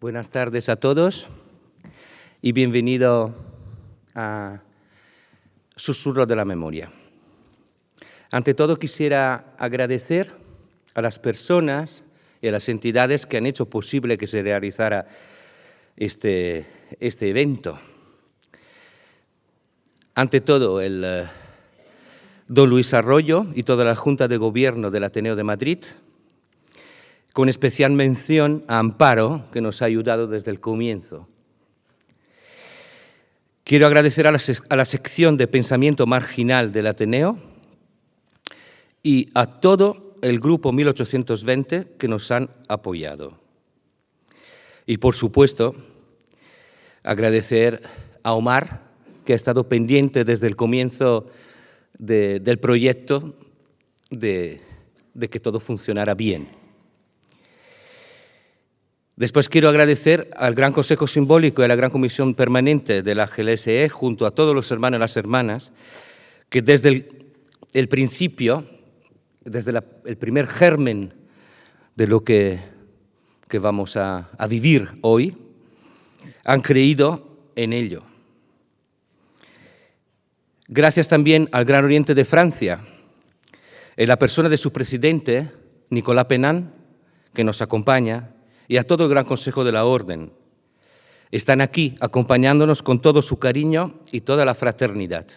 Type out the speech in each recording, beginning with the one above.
Buenas tardes a todos y bienvenido a Susurro de la Memoria. Ante todo quisiera agradecer a las personas y a las entidades que han hecho posible que se realizara este evento. Ante todo, el don Luis Arroyo y toda la Junta de Gobierno del Ateneo de Madrid, con especial mención a Amparo, que nos ha ayudado desde el comienzo. Quiero agradecer a la sección de Pensamiento Marginal del Ateneo y a todo el Grupo 1820 que nos han apoyado. Y, por supuesto, agradecer a Omar, que ha estado pendiente desde el comienzo del proyecto de que todo funcionara bien. Después quiero agradecer al Gran Consejo Simbólico y a la Gran Comisión Permanente de la GLSE, junto a todos los hermanos y las hermanas, que desde el principio, desde el primer germen de lo que vamos a vivir hoy, han creído en ello. Gracias también al Gran Oriente de Francia, en la persona de su presidente, Nicolas Penan, que nos acompaña, y a todo el Gran Consejo de la Orden. Están aquí acompañándonos con todo su cariño y toda la fraternidad.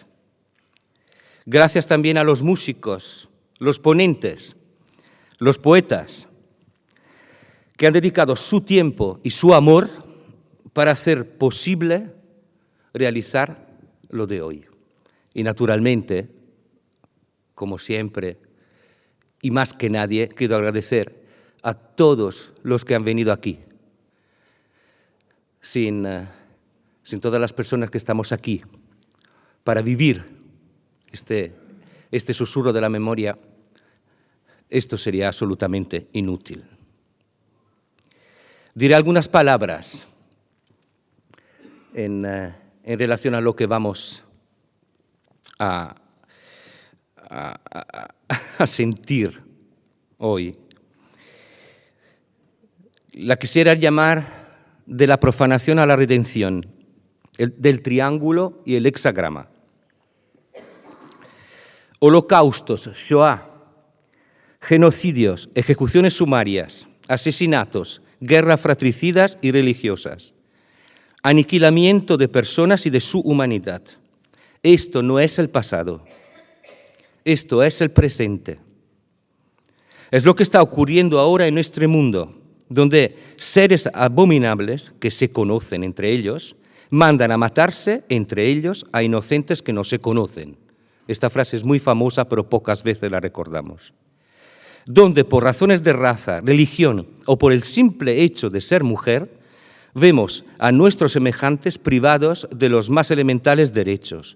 Gracias también a los músicos, los ponentes, los poetas, que han dedicado su tiempo y su amor para hacer posible realizar lo de hoy. Y naturalmente, como siempre, y más que nadie, quiero agradecer a todos los que han venido aquí. Sin todas las personas que estamos aquí para vivir este susurro de la memoria, esto sería absolutamente inútil. Diré algunas palabras en relación a lo que vamos a sentir hoy. La quisiera llamar de la profanación a la redención, del triángulo y el hexagrama. Holocaustos, Shoah, genocidios, ejecuciones sumarias, asesinatos, guerras fratricidas y religiosas, aniquilamiento de personas y de su humanidad. Esto no es el pasado, esto es el presente. Es lo que está ocurriendo ahora en nuestro mundo, donde seres abominables que se conocen entre ellos mandan a matarse entre ellos a inocentes que no se conocen. Esta frase es muy famosa, pero pocas veces la recordamos. Donde por razones de raza, religión o por el simple hecho de ser mujer, vemos a nuestros semejantes privados de los más elementales derechos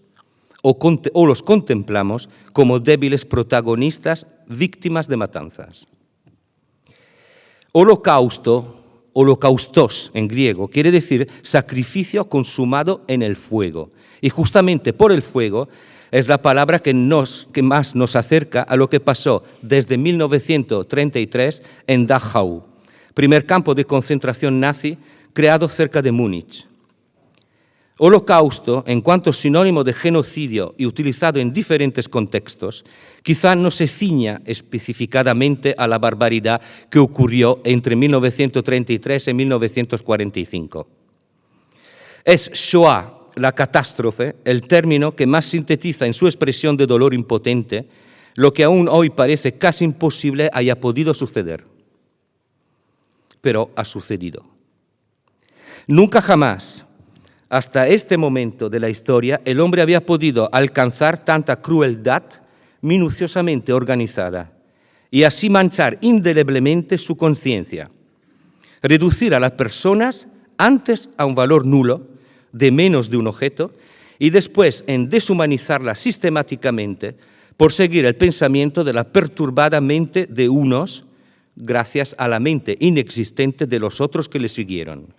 o los contemplamos como débiles protagonistas, víctimas de matanzas. Holocausto, holocaustos en griego, quiere decir sacrificio consumado en el fuego. Y justamente por el fuego es la palabra que más nos acerca a lo que pasó desde 1933 en Dachau, primer campo de concentración nazi creado cerca de Múnich. Holocausto, en cuanto sinónimo de genocidio y utilizado en diferentes contextos, quizá no se ciña especificadamente a la barbaridad que ocurrió entre 1933 y 1945. Es Shoah, la catástrofe, el término que más sintetiza en su expresión de dolor impotente lo que aún hoy parece casi imposible haya podido suceder. Pero ha sucedido. Nunca jamás, hasta este momento de la historia, el hombre había podido alcanzar tanta crueldad minuciosamente organizada y así manchar indeleblemente su conciencia, reducir a las personas antes a un valor nulo de menos de un objeto y después en deshumanizarlas sistemáticamente por seguir el pensamiento de la perturbada mente de unos gracias a la mente inexistente de los otros que le siguieron,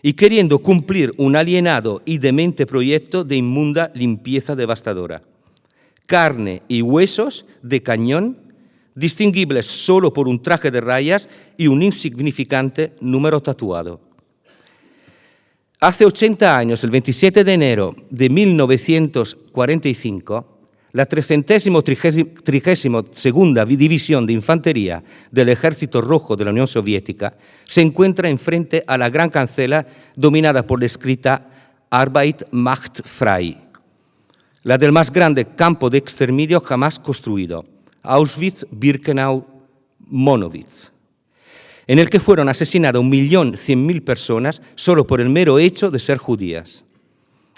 y queriendo cumplir un alienado y demente proyecto de inmunda limpieza devastadora. Carne y huesos de cañón, distinguibles solo por un traje de rayas y un insignificante número tatuado. Hace 80 años, el 27 de enero de 1945, la 332ª División de Infantería del Ejército Rojo de la Unión Soviética se encuentra enfrente a la Gran Cancela dominada por la escrita Arbeit macht frei, la del más grande campo de exterminio jamás construido, Auschwitz-Birkenau-Monowitz, en el que fueron asesinadas 1.100.000 personas solo por el mero hecho de ser judías.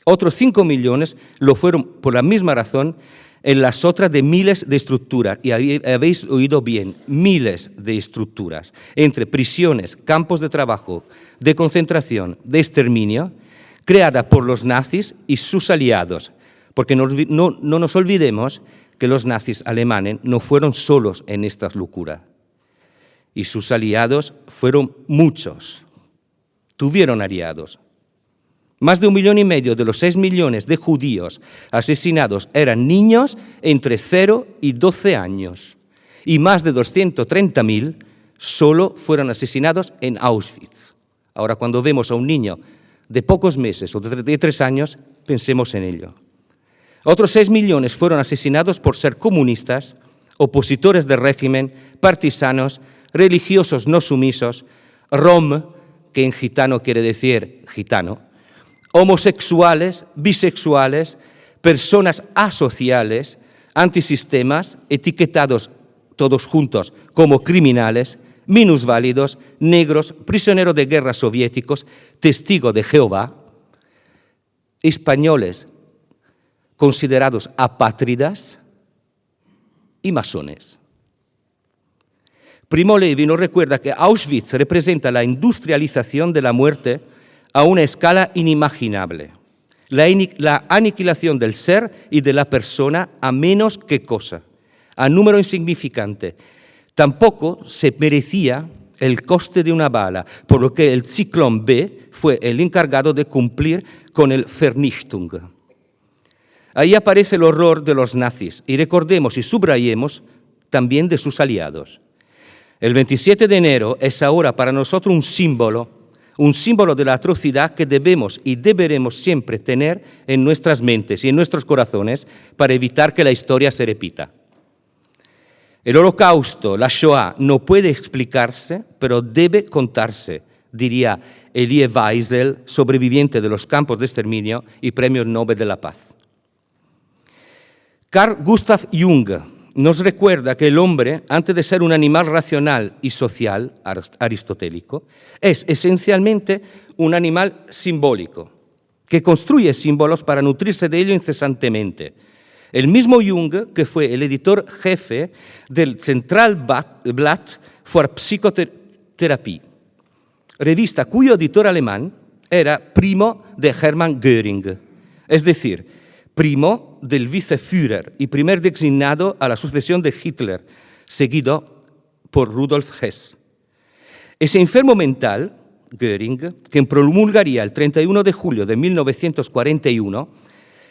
Otros 5 millones lo fueron por la misma razón en las otras de miles de estructuras, y habéis oído bien, miles de estructuras, entre prisiones, campos de trabajo, de concentración, de exterminio, creadas por los nazis y sus aliados, porque no nos olvidemos que los nazis alemanes no fueron solos en estas locuras, y sus aliados fueron muchos, tuvieron aliados. Más de 1,5 millones de los 6 millones de judíos asesinados eran niños entre 0 y 12 años, y más de 230.000 solo fueron asesinados en Auschwitz. Ahora, cuando vemos a un niño de pocos meses o de 33 años, pensemos en ello. Otros 6 millones fueron asesinados por ser comunistas, opositores del régimen, partisanos, religiosos no sumisos, rom, que en gitano quiere decir gitano, homosexuales, bisexuales, personas asociales, antisistemas, etiquetados todos juntos como criminales, minusválidos, negros, prisioneros de guerra soviéticos, testigos de Jehová, españoles considerados apátridas y masones. Primo Levi nos recuerda que Auschwitz representa la industrialización de la muerte a una escala inimaginable, la aniquilación del ser y de la persona a menos que cosa, a número insignificante. Tampoco se merecía el coste de una bala, por lo que el Zyklon B fue el encargado de cumplir con el Vernichtung. Ahí aparece el horror de los nazis, y recordemos y subrayemos también de sus aliados. El 27 de enero es ahora para nosotros un símbolo de la atrocidad que debemos y deberemos siempre tener en nuestras mentes y en nuestros corazones para evitar que la historia se repita. El Holocausto, la Shoah, no puede explicarse, pero debe contarse, diría Elie Wiesel, sobreviviente de los campos de exterminio y Premio Nobel de la Paz. Carl Gustav Jung nos recuerda que el hombre, antes de ser un animal racional y social, aristotélico, es esencialmente un animal simbólico, que construye símbolos para nutrirse de ello incesantemente. El mismo Jung, que fue el editor jefe del Centralblatt für Psychotherapie, revista cuyo editor alemán era primo de Hermann Göring, es decir, primo del Viceführer y primer designado a la sucesión de Hitler, seguido por Rudolf Hess. Ese enfermo mental, Göring, que promulgaría el 31 de julio de 1941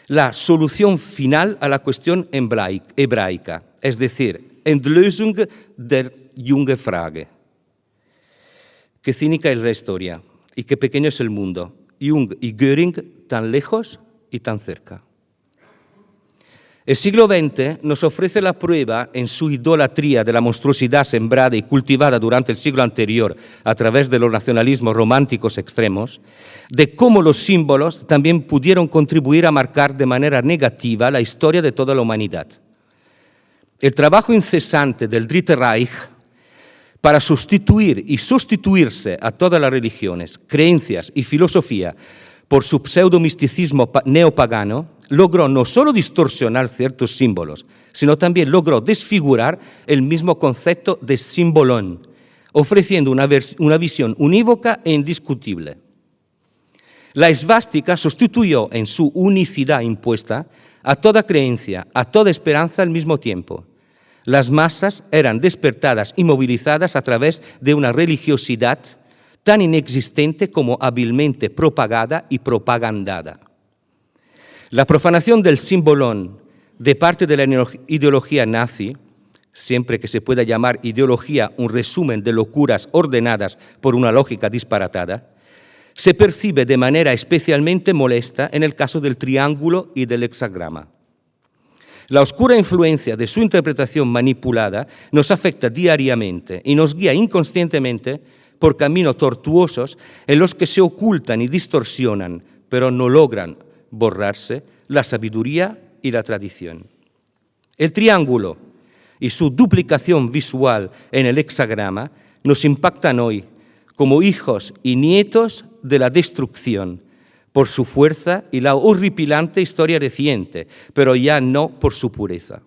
la solución final a la cuestión hebraica, es decir, Endlösung der junge Frage. Qué cínica es la historia y qué pequeño es el mundo. Jung y Göring tan lejos y tan cerca. El siglo XX nos ofrece la prueba en su idolatría de la monstruosidad sembrada y cultivada durante el siglo anterior a través de los nacionalismos románticos extremos, de cómo los símbolos también pudieron contribuir a marcar de manera negativa la historia de toda la humanidad. El trabajo incesante del Dritte Reich para sustituir y sustituirse a todas las religiones, creencias y filosofía por su pseudomisticismo neopagano, logró no solo distorsionar ciertos símbolos, sino también logró desfigurar el mismo concepto de símbolon, ofreciendo una visión unívoca e indiscutible. La esvástica sustituyó en su unicidad impuesta a toda creencia, a toda esperanza al mismo tiempo. Las masas eran despertadas y movilizadas a través de una religiosidad tan inexistente como hábilmente propagada y propagandada. La profanación del símbolon de parte de la ideología nazi, siempre que se pueda llamar ideología un resumen de locuras ordenadas por una lógica disparatada, se percibe de manera especialmente molesta en el caso del triángulo y del hexagrama. La oscura influencia de su interpretación manipulada nos afecta diariamente y nos guía inconscientemente por caminos tortuosos en los que se ocultan y distorsionan, pero no logran borrarse, la sabiduría y la tradición. El triángulo y su duplicación visual en el hexagrama nos impactan hoy como hijos y nietos de la destrucción, por su fuerza y la horripilante historia reciente, pero ya no por su pureza.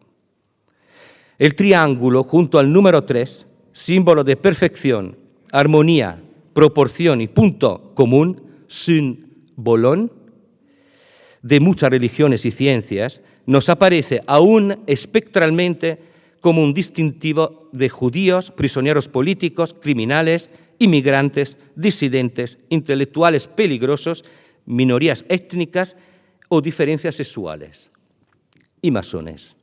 El triángulo, junto al número 3, símbolo de perfección, armonía, proporción y punto común, symbolon, de muchas religiones y ciencias, nos aparece aún espectralmente como un distintivo de judíos, prisioneros políticos, criminales, inmigrantes, disidentes, intelectuales peligrosos, minorías étnicas o diferencias sexuales, y masones.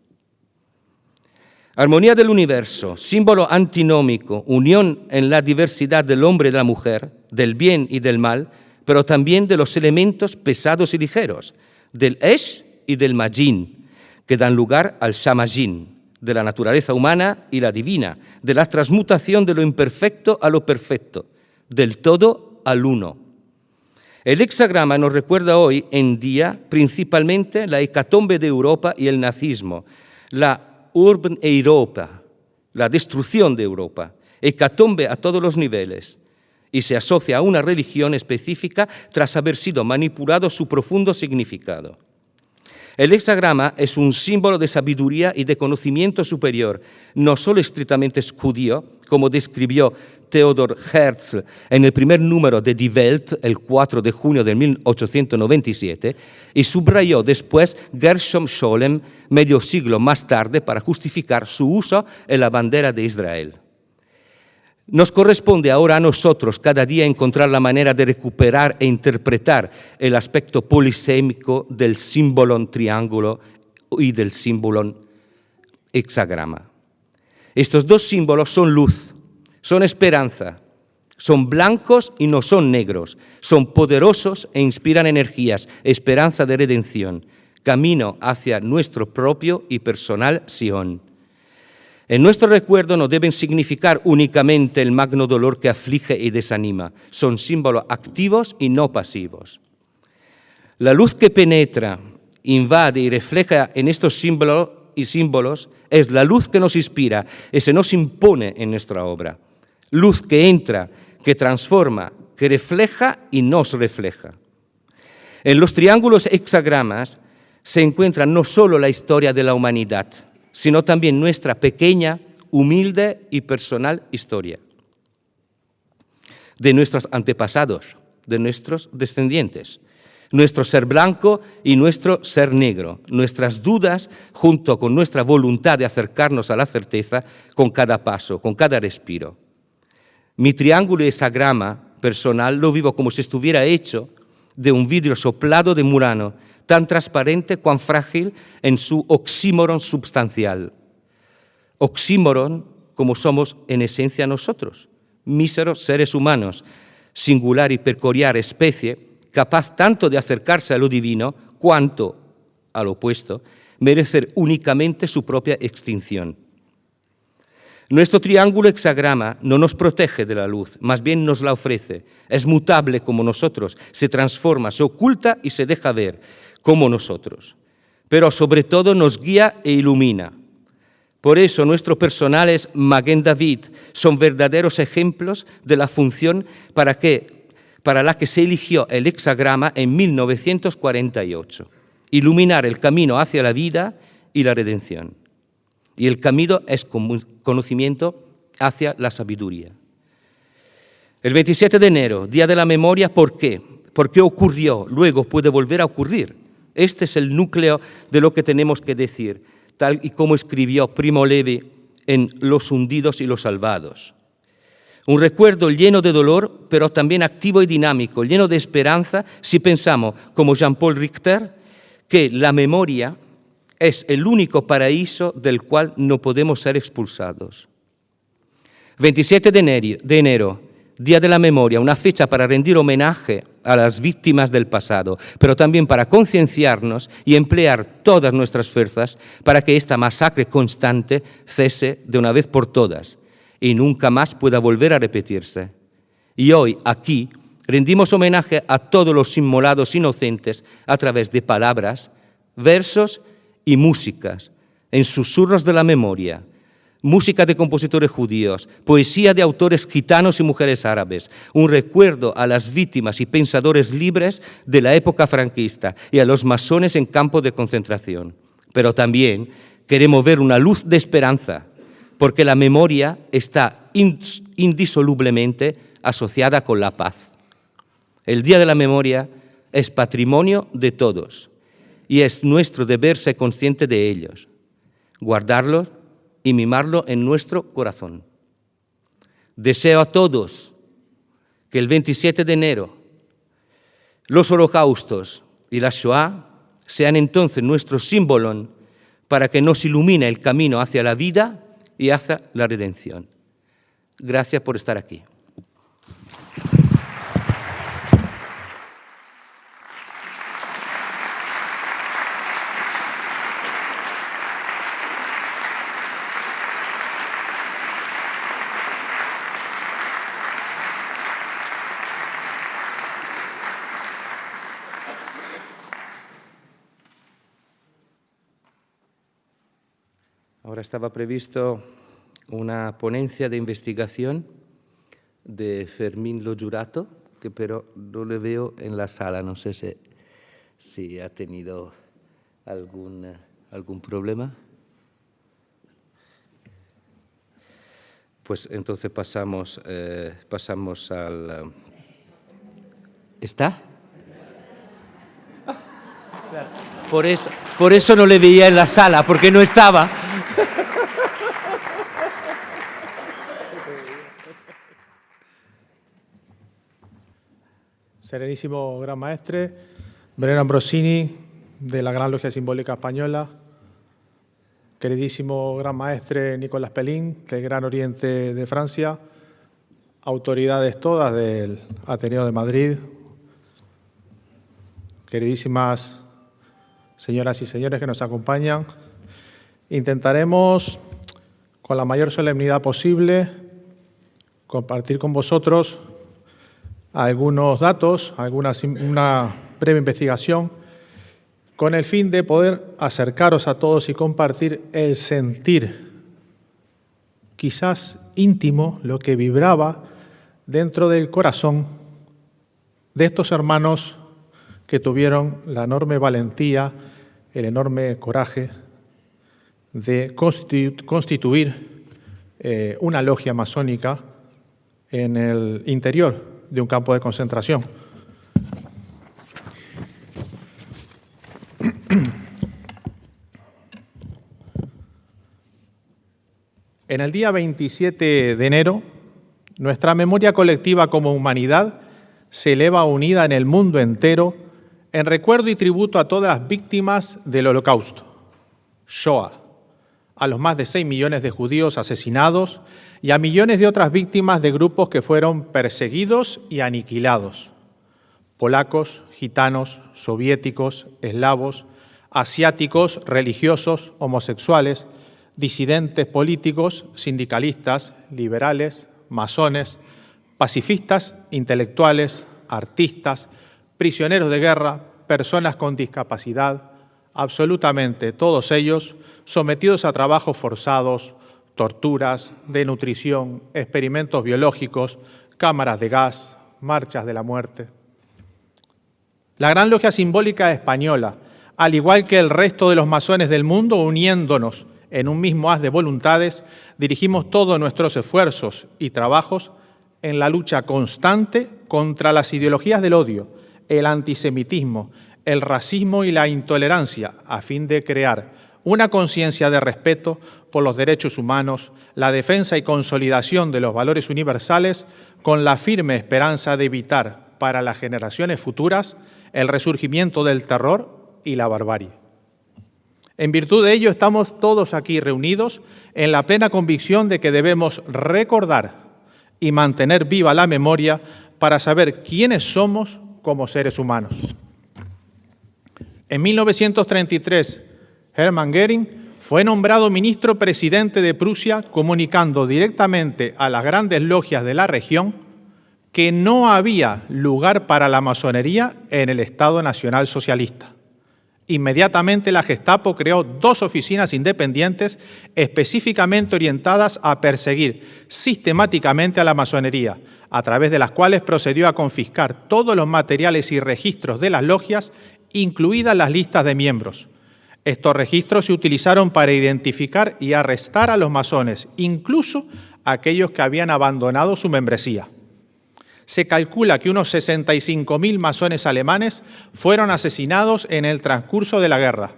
Armonía del universo, símbolo antinómico, unión en la diversidad del hombre y de la mujer, del bien y del mal, pero también de los elementos pesados y ligeros, del Esh y del Majin, que dan lugar al Shamajin, de la naturaleza humana y la divina, de la transmutación de lo imperfecto a lo perfecto, del todo al uno. El hexagrama nos recuerda hoy en día principalmente la hecatombe de Europa y el nazismo, la Urban Europa, la destrucción de Europa, hecatombe a todos los niveles, y se asocia a una religión específica tras haber sido manipulado su profundo significado. El hexagrama es un símbolo de sabiduría y de conocimiento superior, no solo estrictamente judío, como describió Theodor Herzl en el primer número de Die Welt, el 4 de junio de 1897, y subrayó después Gershom Scholem medio siglo más tarde para justificar su uso en la bandera de Israel. Nos corresponde ahora a nosotros cada día encontrar la manera de recuperar e interpretar el aspecto polisémico del símbolo triángulo y del símbolo hexagrama. Estos dos símbolos son luz, son esperanza, son blancos y no son negros, son poderosos e inspiran energías, esperanza de redención, camino hacia nuestro propio y personal Sion. En nuestro recuerdo no deben significar únicamente el magno dolor que aflige y desanima, son símbolos activos y no pasivos. La luz que penetra, invade y refleja en estos símbolos es la luz que nos inspira y se nos impone en nuestra obra. Luz que entra, que transforma, que refleja y nos refleja. En los triángulos hexagramas se encuentra no solo la historia de la humanidad, sino también nuestra pequeña, humilde y personal historia, de nuestros antepasados, de nuestros descendientes, nuestro ser blanco y nuestro ser negro, nuestras dudas junto con nuestra voluntad de acercarnos a la certeza con cada paso, con cada respiro. Mi triángulo hexagrama personal lo vivo como si estuviera hecho de un vidrio soplado de Murano, tan transparente cuán frágil en su oxímoron substancial. Oxímoron como somos en esencia nosotros, míseros seres humanos, singular y peculiar especie, capaz tanto de acercarse a lo divino cuanto, al opuesto, merecer únicamente su propia extinción. Nuestro triángulo hexagrama no nos protege de la luz, más bien nos la ofrece. Es mutable como nosotros, se transforma, se oculta y se deja ver como nosotros. Pero sobre todo nos guía e ilumina. Por eso nuestros personales Maguen David son verdaderos ejemplos de la función para la que se eligió el hexagrama en 1948. Iluminar el camino hacia la vida y la redención. Y el camino es conocimiento hacia la sabiduría. El 27 de enero, Día de la Memoria, ¿por qué? Porque ocurrió, luego puede volver a ocurrir. Este es el núcleo de lo que tenemos que decir, tal y como escribió Primo Levi en Los hundidos y los salvados. Un recuerdo lleno de dolor, pero también activo y dinámico, lleno de esperanza, si pensamos, como Jean-Paul Richter, que la memoria es el único paraíso del cual no podemos ser expulsados. 27 de enero, Día de la Memoria, una fecha para rendir homenaje a las víctimas del pasado, pero también para concienciarnos y emplear todas nuestras fuerzas para que esta masacre constante cese de una vez por todas y nunca más pueda volver a repetirse. Y hoy, aquí, rendimos homenaje a todos los inmolados inocentes a través de palabras, versos y músicas, en susurros de la memoria, música de compositores judíos, poesía de autores gitanos y mujeres árabes, un recuerdo a las víctimas y pensadores libres de la época franquista y a los masones en campos de concentración. Pero también queremos ver una luz de esperanza, porque la memoria está indisolublemente asociada con la paz. El Día de la Memoria es patrimonio de todos y es nuestro deber ser consciente de ellos, guardarlos y mimarlo en nuestro corazón. Deseo a todos que el 27 de enero los holocaustos y la Shoah sean entonces nuestro símbolo para que nos ilumine el camino hacia la vida y hacia la redención. Gracias por estar aquí. Ahora estaba previsto una ponencia de investigación de Fermín Lo Giurato, que pero no le veo en la sala. No sé si ha tenido algún problema. Pues entonces pasamos al... ¿Está? Por eso no le veía en la sala, porque no estaba. Serenísimo Gran Maestre, Breno Ambrosini, de la Gran Logia Simbólica Española, queridísimo Gran Maestre Nicolás Pelín, del Gran Oriente de Francia, autoridades todas del Ateneo de Madrid, queridísimas señoras y señores que nos acompañan, intentaremos, con la mayor solemnidad posible, compartir con vosotros algunos datos, una breve investigación, con el fin de poder acercaros a todos y compartir el sentir, quizás íntimo, lo que vibraba dentro del corazón de estos hermanos que tuvieron la enorme valentía, el enorme coraje de constituir una logia masónica en el interior de un campo de concentración. En el día 27 de enero, nuestra memoria colectiva como humanidad se eleva unida en el mundo entero en recuerdo y tributo a todas las víctimas del Holocausto, Shoah, a los más de 6 millones de judíos asesinados y a millones de otras víctimas de grupos que fueron perseguidos y aniquilados. Polacos, gitanos, soviéticos, eslavos, asiáticos, religiosos, homosexuales, disidentes políticos, sindicalistas, liberales, masones, pacifistas, intelectuales, artistas, prisioneros de guerra, personas con discapacidad, absolutamente todos ellos sometidos a trabajos forzados, torturas, desnutrición, experimentos biológicos, cámaras de gas, marchas de la muerte. La Gran Logia Simbólica Española, al igual que el resto de los masones del mundo, uniéndonos en un mismo haz de voluntades, dirigimos todos nuestros esfuerzos y trabajos en la lucha constante contra las ideologías del odio, el antisemitismo, el racismo y la intolerancia, a fin de crear una conciencia de respeto por los derechos humanos, la defensa y consolidación de los valores universales, con la firme esperanza de evitar para las generaciones futuras el resurgimiento del terror y la barbarie. En virtud de ello, estamos todos aquí reunidos en la plena convicción de que debemos recordar y mantener viva la memoria para saber quiénes somos como seres humanos. En 1933, Hermann Göring fue nombrado ministro presidente de Prusia, comunicando directamente a las grandes logias de la región que no había lugar para la masonería en el Estado Nacional Socialista. Inmediatamente la Gestapo creó 2 oficinas independientes específicamente orientadas a perseguir sistemáticamente a la masonería, a través de las cuales procedió a confiscar todos los materiales y registros de las logias, incluidas las listas de miembros. Estos registros se utilizaron para identificar y arrestar a los masones, incluso aquellos que habían abandonado su membresía. Se calcula que unos 65.000 masones alemanes fueron asesinados en el transcurso de la guerra.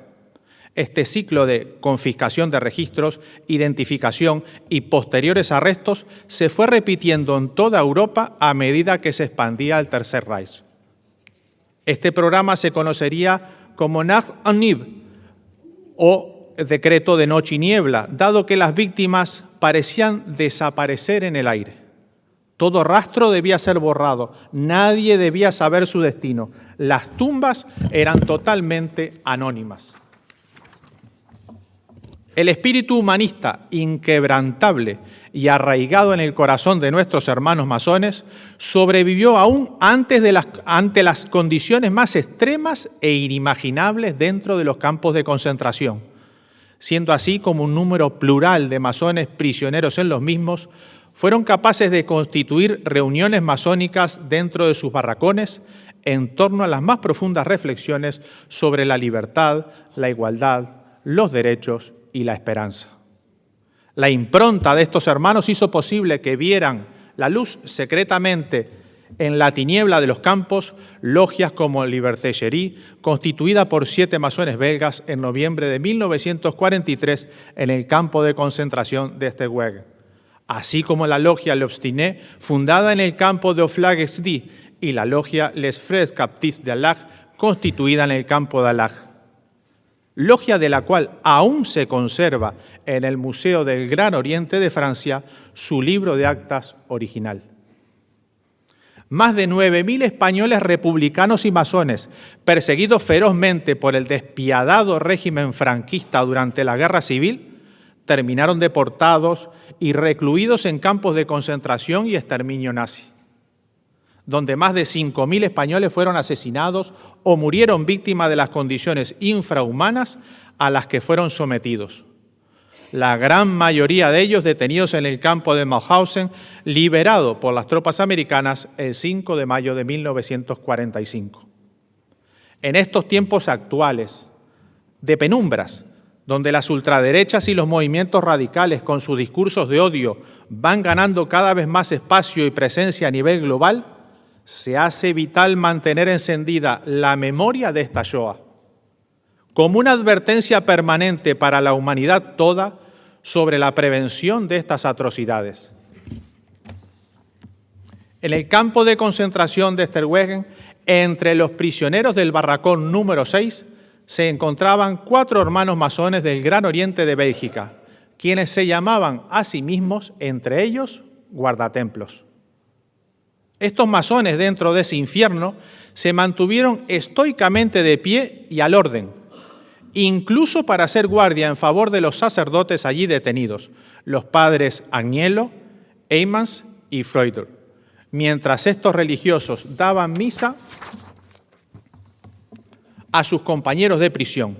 Este ciclo de confiscación de registros, identificación y posteriores arrestos se fue repitiendo en toda Europa a medida que se expandía el Tercer Reich. Este programa se conocería como Nacht und Nebel, o decreto de noche y niebla, dado que las víctimas parecían desaparecer en el aire. Todo rastro debía ser borrado, nadie debía saber su destino. Las tumbas eran totalmente anónimas. El espíritu humanista inquebrantable y arraigado en el corazón de nuestros hermanos masones sobrevivió aún ante las condiciones más extremas e inimaginables dentro de los campos de concentración, siendo así como un número plural de masones prisioneros en los mismos fueron capaces de constituir reuniones masónicas dentro de sus barracones en torno a las más profundas reflexiones sobre la libertad, la igualdad, los derechos y la esperanza. La impronta de estos hermanos hizo posible que vieran la luz secretamente en la tiniebla de los campos logias como Liberté Chérie, constituida por 7 masones belgas en noviembre de 1943 en el campo de concentración de Steenwegen, así como la logia L'Obstiné, fundada en el campo de Oflagesdy, y la logia Les Frères Captifs de Allah, constituida en el campo de Allah, logia de la cual aún se conserva en el Museo del Gran Oriente de Francia su libro de actas original. Más de 9.000 españoles republicanos y masones, perseguidos ferozmente por el despiadado régimen franquista durante la Guerra Civil, terminaron deportados y recluidos en campos de concentración y exterminio nazi, donde más de 5.000 españoles fueron asesinados o murieron víctimas de las condiciones infrahumanas a las que fueron sometidos. La gran mayoría de ellos detenidos en el campo de Mauthausen, liberado por las tropas americanas el 5 de mayo de 1945. En estos tiempos actuales de penumbras, donde las ultraderechas y los movimientos radicales con sus discursos de odio van ganando cada vez más espacio y presencia a nivel global, se hace vital mantener encendida la memoria de esta Shoah, como una advertencia permanente para la humanidad toda sobre la prevención de estas atrocidades. En el campo de concentración de Steenwegen, entre los prisioneros del barracón número 6, se encontraban 4 hermanos masones del Gran Oriente de Bélgica, quienes se llamaban a sí mismos, entre ellos, guardatemplos. Estos masones dentro de ese infierno se mantuvieron estoicamente de pie y al orden, incluso para hacer guardia en favor de los sacerdotes allí detenidos, los padres Agnello, Eymans y Freuder, mientras estos religiosos daban misa a sus compañeros de prisión.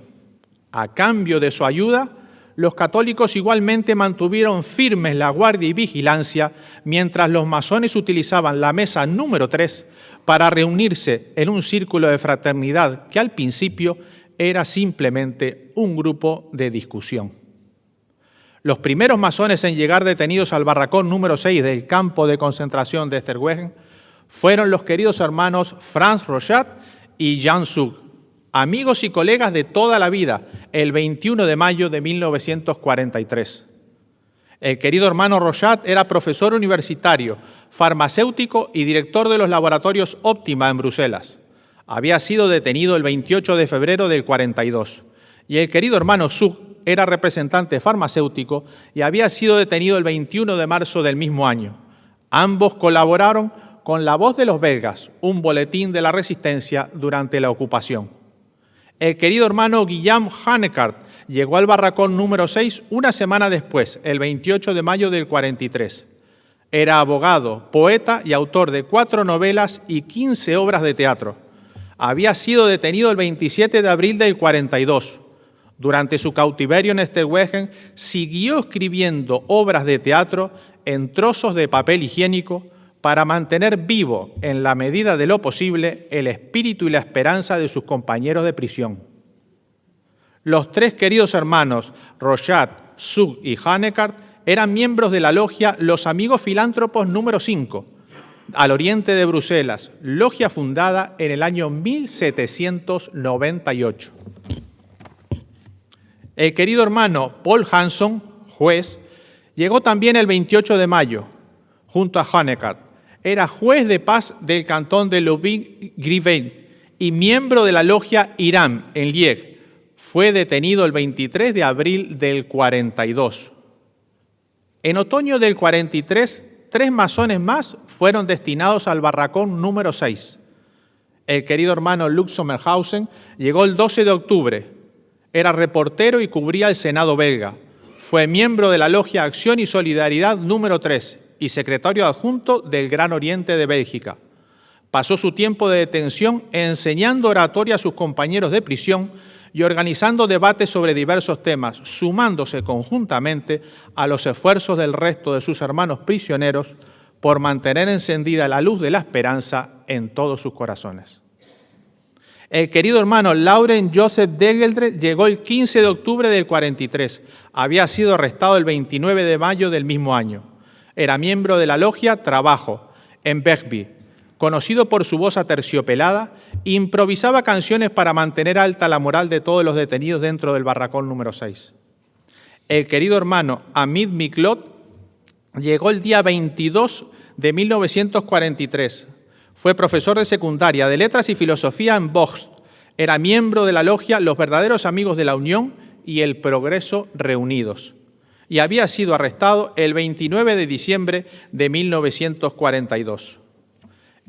A cambio de su ayuda, los católicos igualmente mantuvieron firmes la guardia y vigilancia mientras los masones utilizaban la mesa número 3 para reunirse en un círculo de fraternidad que al principio era simplemente un grupo de discusión. Los primeros masones en llegar detenidos al barracón número 6 del campo de concentración de Steenwegen fueron los queridos hermanos Franz Rochat y Jan Zug, amigos y colegas de toda la vida, el 21 de mayo de 1943. El querido hermano Rochat era profesor universitario, farmacéutico y director de los laboratorios Optima en Bruselas. Había sido detenido el 28 de febrero del 42. Y el querido hermano Zug era representante farmacéutico y había sido detenido el 21 de marzo del mismo año. Ambos colaboraron con La Voz de los Belgas, un boletín de la resistencia durante la ocupación. El querido hermano Guillaume Hannequart llegó al barracón número 6 una semana después, el 28 de mayo del 43. Era abogado, poeta y autor de 4 novelas y 15 obras de teatro. Había sido detenido el 27 de abril del 42. Durante su cautiverio en Sterwegen siguió escribiendo obras de teatro en trozos de papel higiénico para mantener vivo, en la medida de lo posible, el espíritu y la esperanza de sus compañeros de prisión. Los 3 queridos hermanos, Rochat, Zug y Hannequart, eran miembros de la logia Los Amigos Filántropos número 5, al oriente de Bruselas, logia fundada en el año 1798. El querido hermano Paul Hanson, juez, llegó también el 28 de mayo, junto a Hannequart. Era juez de paz del cantón de Louvin-Griven y miembro de la logia Hiram en Liege. Fue detenido el 23 de abril del 42. En otoño del 43, 3 masones más fueron destinados al barracón número 6. El querido hermano Lux Sommerhausen llegó el 12 de octubre. Era reportero y cubría el Senado belga. Fue miembro de la logia Acción y Solidaridad número 3 y secretario adjunto del Gran Oriente de Bélgica. Pasó su tiempo de detención enseñando oratoria a sus compañeros de prisión y organizando debates sobre diversos temas, sumándose conjuntamente a los esfuerzos del resto de sus hermanos prisioneros por mantener encendida la luz de la esperanza en todos sus corazones. El querido hermano Laurent Joseph Degeldre llegó el 15 de octubre del 43. Había sido arrestado el 29 de mayo del mismo año. Era miembro de la logia Trabajo, en Bergby. Conocido por su voz aterciopelada, improvisaba canciones para mantener alta la moral de todos los detenidos dentro del barracón número 6. El querido hermano Amit Miklot llegó el día 22 de 1943. Fue profesor de secundaria de Letras y Filosofía en Boxt. Era miembro de la logia Los Verdaderos Amigos de la Unión y el Progreso Reunidos. Y había sido arrestado el 29 de diciembre de 1942.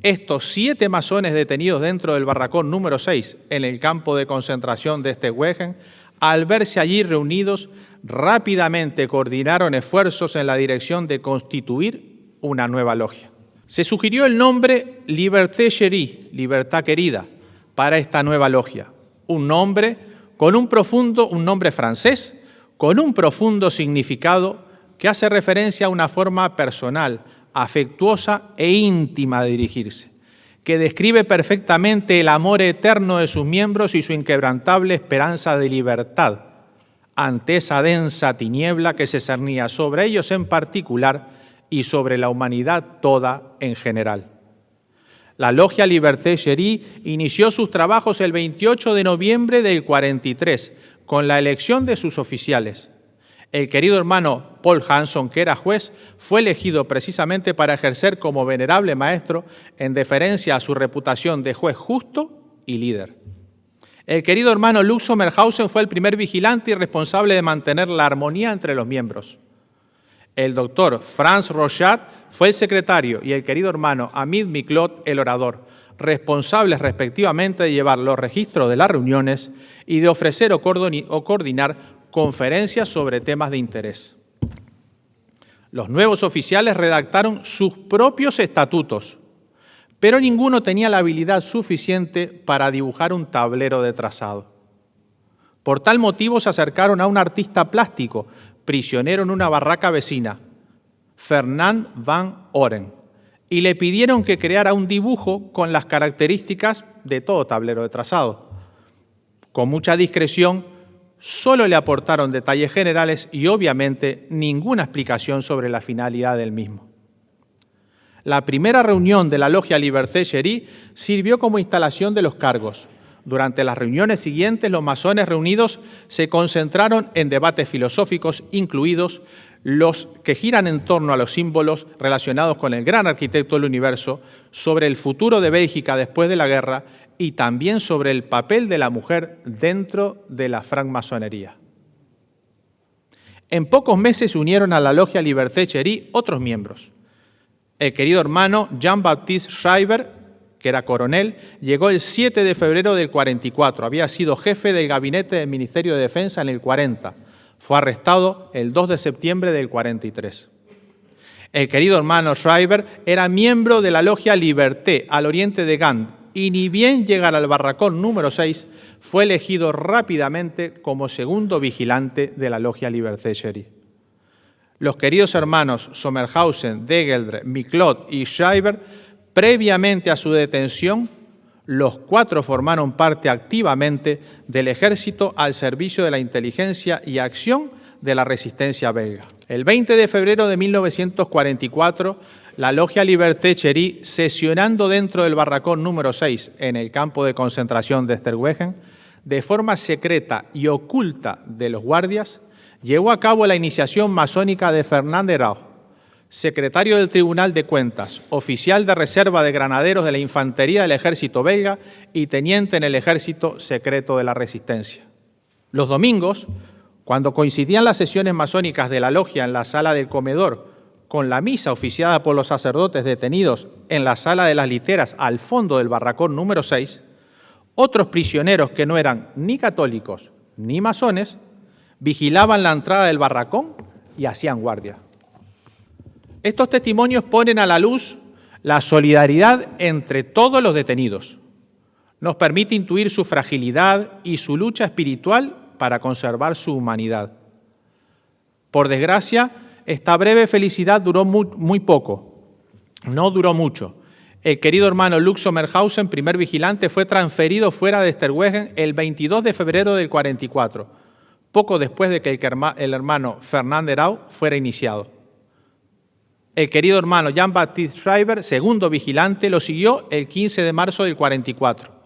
Estos 7 masones detenidos dentro del barracón número 6 en el campo de concentración de Sterwegen, al verse allí reunidos, rápidamente coordinaron esfuerzos en la dirección de constituir una nueva logia. Se sugirió el nombre Liberté Chérie, Libertad Querida, para esta nueva logia. Un nombre francés, con un profundo significado que hace referencia a una forma personal, afectuosa e íntima de dirigirse, que describe perfectamente el amor eterno de sus miembros y su inquebrantable esperanza de libertad ante esa densa tiniebla que se cernía sobre ellos en particular y sobre la humanidad toda en general. La logia Liberté Chérie inició sus trabajos el 28 de noviembre del 43 con la elección de sus oficiales. El querido hermano Paul Hanson, que era juez, fue elegido precisamente para ejercer como venerable maestro en deferencia a su reputación de juez justo y líder. El querido hermano Lux Sommerhausen fue el primer vigilante y responsable de mantener la armonía entre los miembros. El doctor Franz Rochat fue el secretario y el querido hermano Amit Miklot el orador, responsables respectivamente de llevar los registros de las reuniones y de ofrecer o coordinar conferencias sobre temas de interés. Los nuevos oficiales redactaron sus propios estatutos, pero ninguno tenía la habilidad suficiente para dibujar un tablero de trazado. Por tal motivo se acercaron a un artista plástico, prisionero en una barraca vecina, Fernand van Oren, y le pidieron que creara un dibujo con las características de todo tablero de trazado. Con mucha discreción, solo le aportaron detalles generales y, obviamente, ninguna explicación sobre la finalidad del mismo. La primera reunión de la logia Liberté Chérie sirvió como instalación de los cargos. Durante las reuniones siguientes, los masones reunidos se concentraron en debates filosóficos, incluidos los que giran en torno a los símbolos relacionados con el gran arquitecto del universo, sobre el futuro de Bélgica después de la guerra y también sobre el papel de la mujer dentro de la francmasonería. En pocos meses se unieron a la logia Liberté Chérie otros miembros. El querido hermano Jean-Baptiste Schreiber, que era coronel, llegó el 7 de febrero del 44. Había sido jefe del gabinete del Ministerio de Defensa en el 40. Fue arrestado el 2 de septiembre del 43. El querido hermano Schreiber era miembro de la logia Liberté al oriente de Gand y ni bien llegar al barracón número 6, fue elegido rápidamente como segundo vigilante de la logia Liberté Chery. Los queridos hermanos Sommerhausen, Degeldre, Miclot y Schreiber, previamente a su detención, los cuatro formaron parte activamente del ejército al servicio de la inteligencia y acción de la resistencia belga. El 20 de febrero de 1944, la logia Liberté Chery, sesionando dentro del barracón número 6 en el campo de concentración de Esterwegen, de forma secreta y oculta de los guardias, llevó a cabo la iniciación masónica de Fernand Hérault, secretario del Tribunal de Cuentas, oficial de reserva de granaderos de la infantería del ejército belga y teniente en el ejército secreto de la resistencia. Los domingos, cuando coincidían las sesiones masónicas de la logia en la sala del comedor con la misa oficiada por los sacerdotes detenidos en la sala de las literas al fondo del barracón número 6, otros prisioneros que no eran ni católicos ni masones vigilaban la entrada del barracón y hacían guardia. Estos testimonios ponen a la luz la solidaridad entre todos los detenidos. Nos permite intuir su fragilidad y su lucha espiritual para conservar su humanidad. Por desgracia, esta breve felicidad duró muy poco, no duró mucho. El querido hermano Lux Sommerhausen, primer vigilante, fue transferido fuera de Esterwegen el 22 de febrero del 44, poco después de que el hermano Fernand Hérault fuera iniciado. El querido hermano Jean-Baptiste Schreiber, segundo vigilante, lo siguió el 15 de marzo del 44.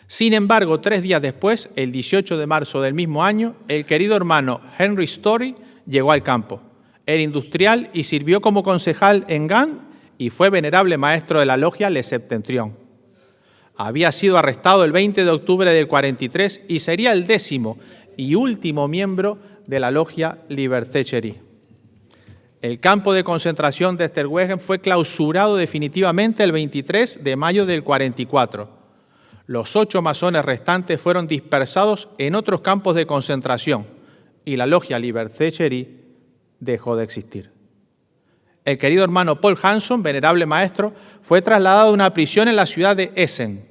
Sin embargo, 3 días después, el 18 de marzo del mismo año, el querido hermano Henry Story llegó al campo. Era industrial y sirvió como concejal en Gand y fue venerable maestro de la logia Le Septentrion. Había sido arrestado el 20 de octubre del 43 y sería el 10º y último miembro de la logia Liberté Chery. El campo de concentración de Esterwegen fue clausurado definitivamente el 23 de mayo del 44. Los 8 masones restantes fueron dispersados en otros campos de concentración y la logia Liberté Chery dejó de existir. El querido hermano Paul Hanson, venerable maestro, fue trasladado a una prisión en la ciudad de Essen.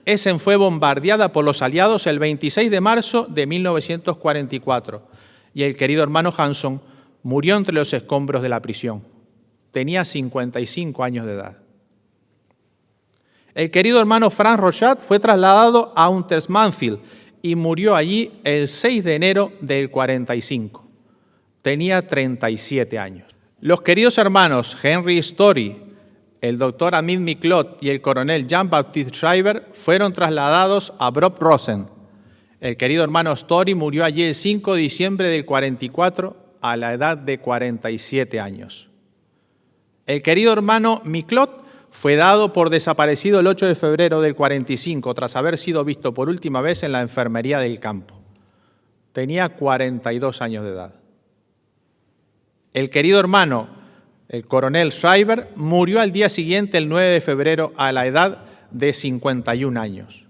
Essen fue bombardeada por los aliados el 26 de marzo de 1944 y el querido hermano Hanson murió entre los escombros de la prisión. Tenía 55 años de edad. El querido hermano Franz Rochat fue trasladado a Untersmanfield y murió allí el 6 de enero del 45. Tenía 37 años. Los queridos hermanos Henry Story, el doctor Amit Miclot y el coronel Jean-Baptiste Schreiber fueron trasladados a Brop-Rosen. El querido hermano Story murió allí el 5 de diciembre del 44 a la edad de 47 años. El querido hermano Miclot fue dado por desaparecido el 8 de febrero del 45 tras haber sido visto por última vez en la enfermería del campo. Tenía 42 años de edad. El querido hermano, el coronel Schreiber, murió al día siguiente, el 9 de febrero, a la edad de 51 años.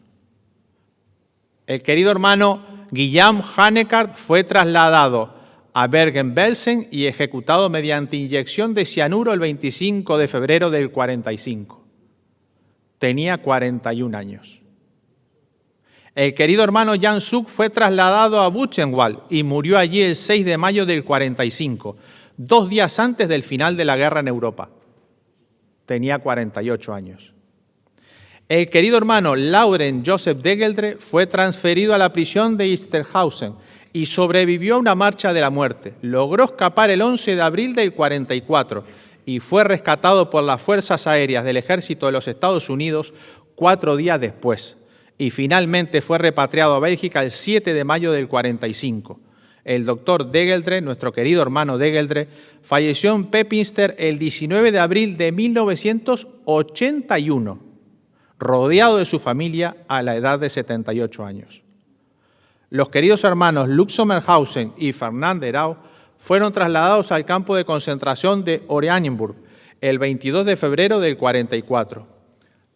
El querido hermano Guillaume Hanekart fue trasladado a Bergen-Belsen y ejecutado mediante inyección de cianuro el 25 de febrero del 45. Tenía 41 años. El querido hermano Jan Suk fue trasladado a Buchenwald y murió allí el 6 de mayo del 45, 2 días antes del final de la guerra en Europa. Tenía 48 años. El querido hermano Laurent Joseph Degeldre fue transferido a la prisión de Isterhausen y sobrevivió a una marcha de la muerte. Logró escapar el 11 de abril del 44 y fue rescatado por las fuerzas aéreas del ejército de los Estados Unidos 4 días después y finalmente fue repatriado a Bélgica el 7 de mayo del 45. El doctor Degeldre, nuestro querido hermano Degeldre, falleció en Pepinster el 19 de abril de 1981, rodeado de su familia a la edad de 78 años. Los queridos hermanos Lux Sommerhausen y Fernand Hérault fueron trasladados al campo de concentración de Oranienburg el 22 de febrero del 44.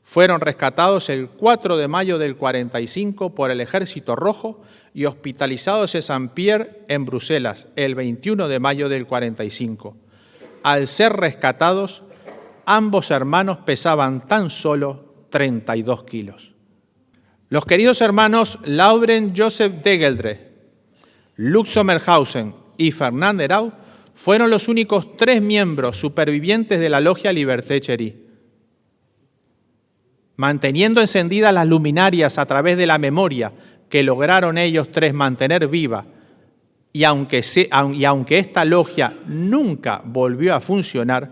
Fueron rescatados el 4 de mayo del 45 por el Ejército Rojo y hospitalizados en Saint-Pierre, en Bruselas, el 21 de mayo del 45. Al ser rescatados, ambos hermanos pesaban tan solo 32 kilos. Los queridos hermanos Lauren Joseph Degeldre, Lux Sommerhausen y Fernand Hérault fueron los únicos 3 miembros supervivientes de la logia Liberté Cherie. Manteniendo encendidas las luminarias a través de la memoria que lograron ellos 3 mantener viva, y aunque esta logia nunca volvió a funcionar,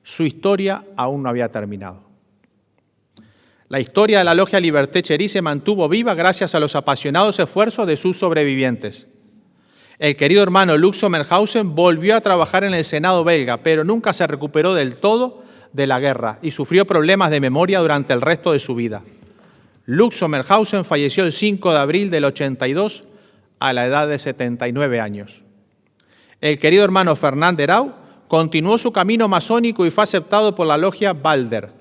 su historia aún no había terminado. La historia de la logia Liberté Cherie se mantuvo viva gracias a los apasionados esfuerzos de sus sobrevivientes. El querido hermano Lux Sommerhausen volvió a trabajar en el Senado belga, pero nunca se recuperó del todo de la guerra y sufrió problemas de memoria durante el resto de su vida. Lux Sommerhausen falleció el 5 de abril del 82 a la edad de 79 años. El querido hermano Fernand Hérault continuó su camino masónico y fue aceptado por la logia Balder.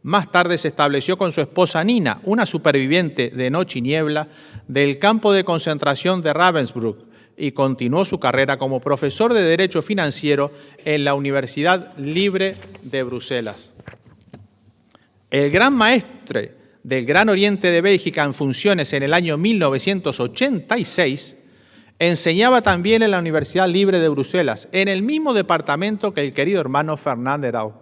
Más tarde se estableció con su esposa Nina, una superviviente de Noche y Niebla del campo de concentración de Ravensbrück, y continuó su carrera como profesor de Derecho Financiero en la Universidad Libre de Bruselas. El gran maestre del Gran Oriente de Bélgica en funciones en el año 1986 enseñaba también en la Universidad Libre de Bruselas, en el mismo departamento que el querido hermano Fernand Hérault.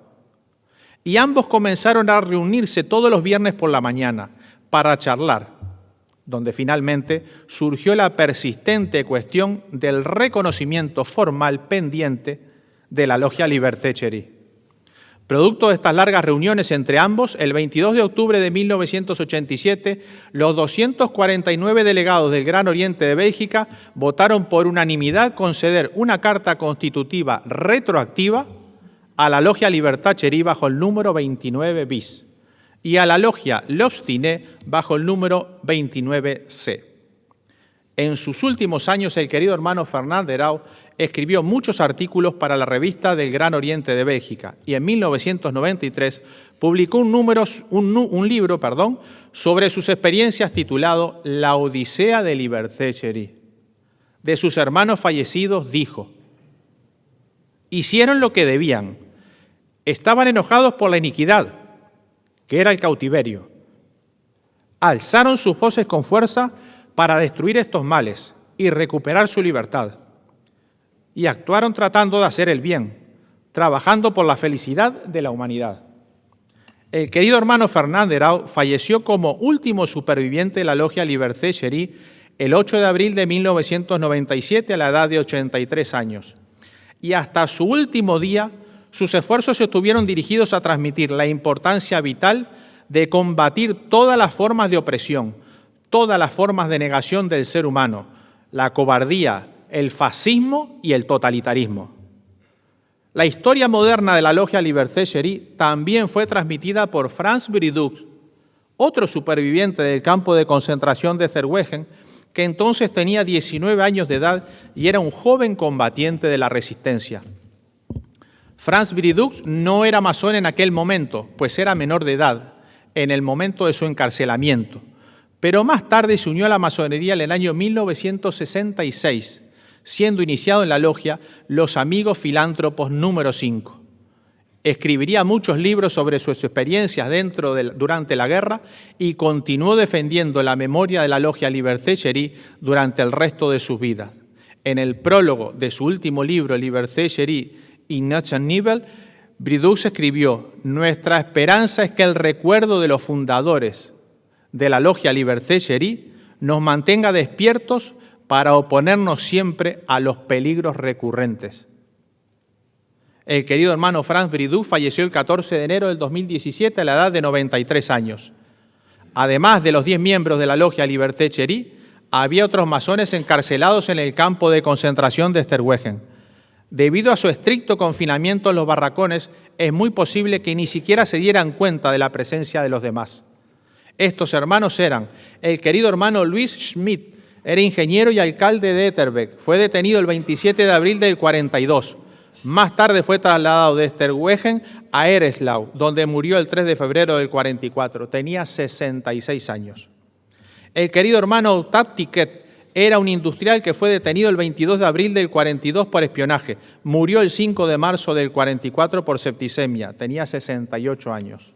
Y ambos comenzaron a reunirse todos los viernes por la mañana para charlar, donde finalmente surgió la persistente cuestión del reconocimiento formal pendiente de la logia Liberté Cherie. Producto de estas largas reuniones entre ambos, el 22 de octubre de 1987, los 249 delegados del Gran Oriente de Bélgica votaron por unanimidad conceder una carta constitutiva retroactiva a la logia Liberté Cherie bajo el número 29 bis. Y a la logia L'Obstiné bajo el número 29C. En sus últimos años, el querido hermano Fernand Hérault escribió muchos artículos para la revista del Gran Oriente de Bélgica y en 1993 publicó un libro sobre sus experiencias titulado La Odisea de Liberté Cherie. De sus hermanos fallecidos dijo: hicieron lo que debían, estaban enojados por la iniquidad, que era el cautiverio. Alzaron sus voces con fuerza para destruir estos males y recuperar su libertad. Y actuaron tratando de hacer el bien, trabajando por la felicidad de la humanidad. El querido hermano Fernand Hérault falleció como último superviviente de la logia Liberté Cherie el 8 de abril de 1997 a la edad de 83 años. Y hasta su último día, sus esfuerzos estuvieron dirigidos a transmitir la importancia vital de combatir todas las formas de opresión, todas las formas de negación del ser humano, la cobardía, el fascismo y el totalitarismo. La historia moderna de la logia Liberté Cherie también fue transmitida por Franz Bridux, otro superviviente del campo de concentración de Zerwegen, que entonces tenía 19 años de edad y era un joven combatiente de la resistencia. Franz Bridux no era masón en aquel momento, pues era menor de edad en el momento de su encarcelamiento, pero más tarde se unió a la masonería en el año 1966, siendo iniciado en la logia Los Amigos Filántropos número 5. Escribiría muchos libros sobre sus experiencias durante la guerra y continuó defendiendo la memoria de la logia Liberté Cherie durante el resto de sus vidas. En el prólogo de su último libro, Liberté Cherie y Notre Nivel, Bridux escribió: nuestra esperanza es que el recuerdo de los fundadores de la logia Liberté Cherie nos mantenga despiertos para oponernos siempre a los peligros recurrentes. El querido hermano Franz Bridux falleció el 14 de enero del 2017 a la edad de 93 años. Además de los 10 miembros de la logia Liberté Cherie, había otros masones encarcelados en el campo de concentración de Zerwegen. Debido a su estricto confinamiento en los barracones, es muy posible que ni siquiera se dieran cuenta de la presencia de los demás. Estos hermanos eran el querido hermano Louis Schmidt, Era ingeniero y alcalde de Etterbeek. Fue detenido el 27 de abril del 42. Más tarde fue trasladado de Sterwegen a Ereslau, donde murió el 3 de febrero del 44. Tenía 66 años. El querido hermano Octave Tiquet era un industrial que fue detenido el 22 de abril del 42 por espionaje. Murió el 5 de marzo del 44 por septicemia. Tenía 68 años.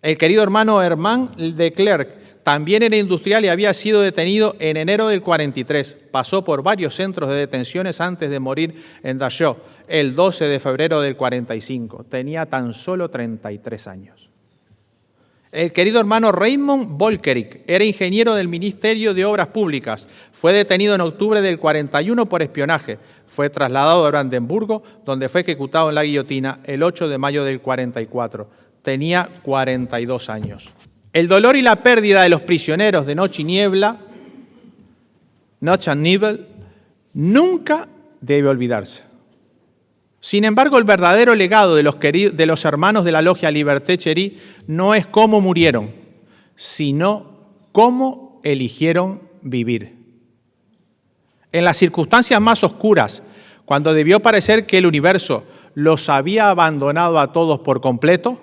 El querido hermano Hermann de Klerk también era industrial y había sido detenido en enero del 43. Pasó por varios centros de detenciones antes de morir en Dachau, el 12 de febrero del 45. Tenía tan solo 33 años. El querido hermano Raymond Volkerik era ingeniero del Ministerio de Obras Públicas. Fue detenido en octubre del 41 por espionaje. Fue trasladado a Brandenburgo, donde fue ejecutado en la guillotina el 8 de mayo del 44. Tenía 42 años. El dolor y la pérdida de los prisioneros de Noche y Niebla, Noche and Nebel, nunca debe olvidarse. Sin embargo, el verdadero legado de los hermanos de la Logia Liberté Cherie no es cómo murieron, sino cómo eligieron vivir. En las circunstancias más oscuras, cuando debió parecer que el universo los había abandonado a todos por completo,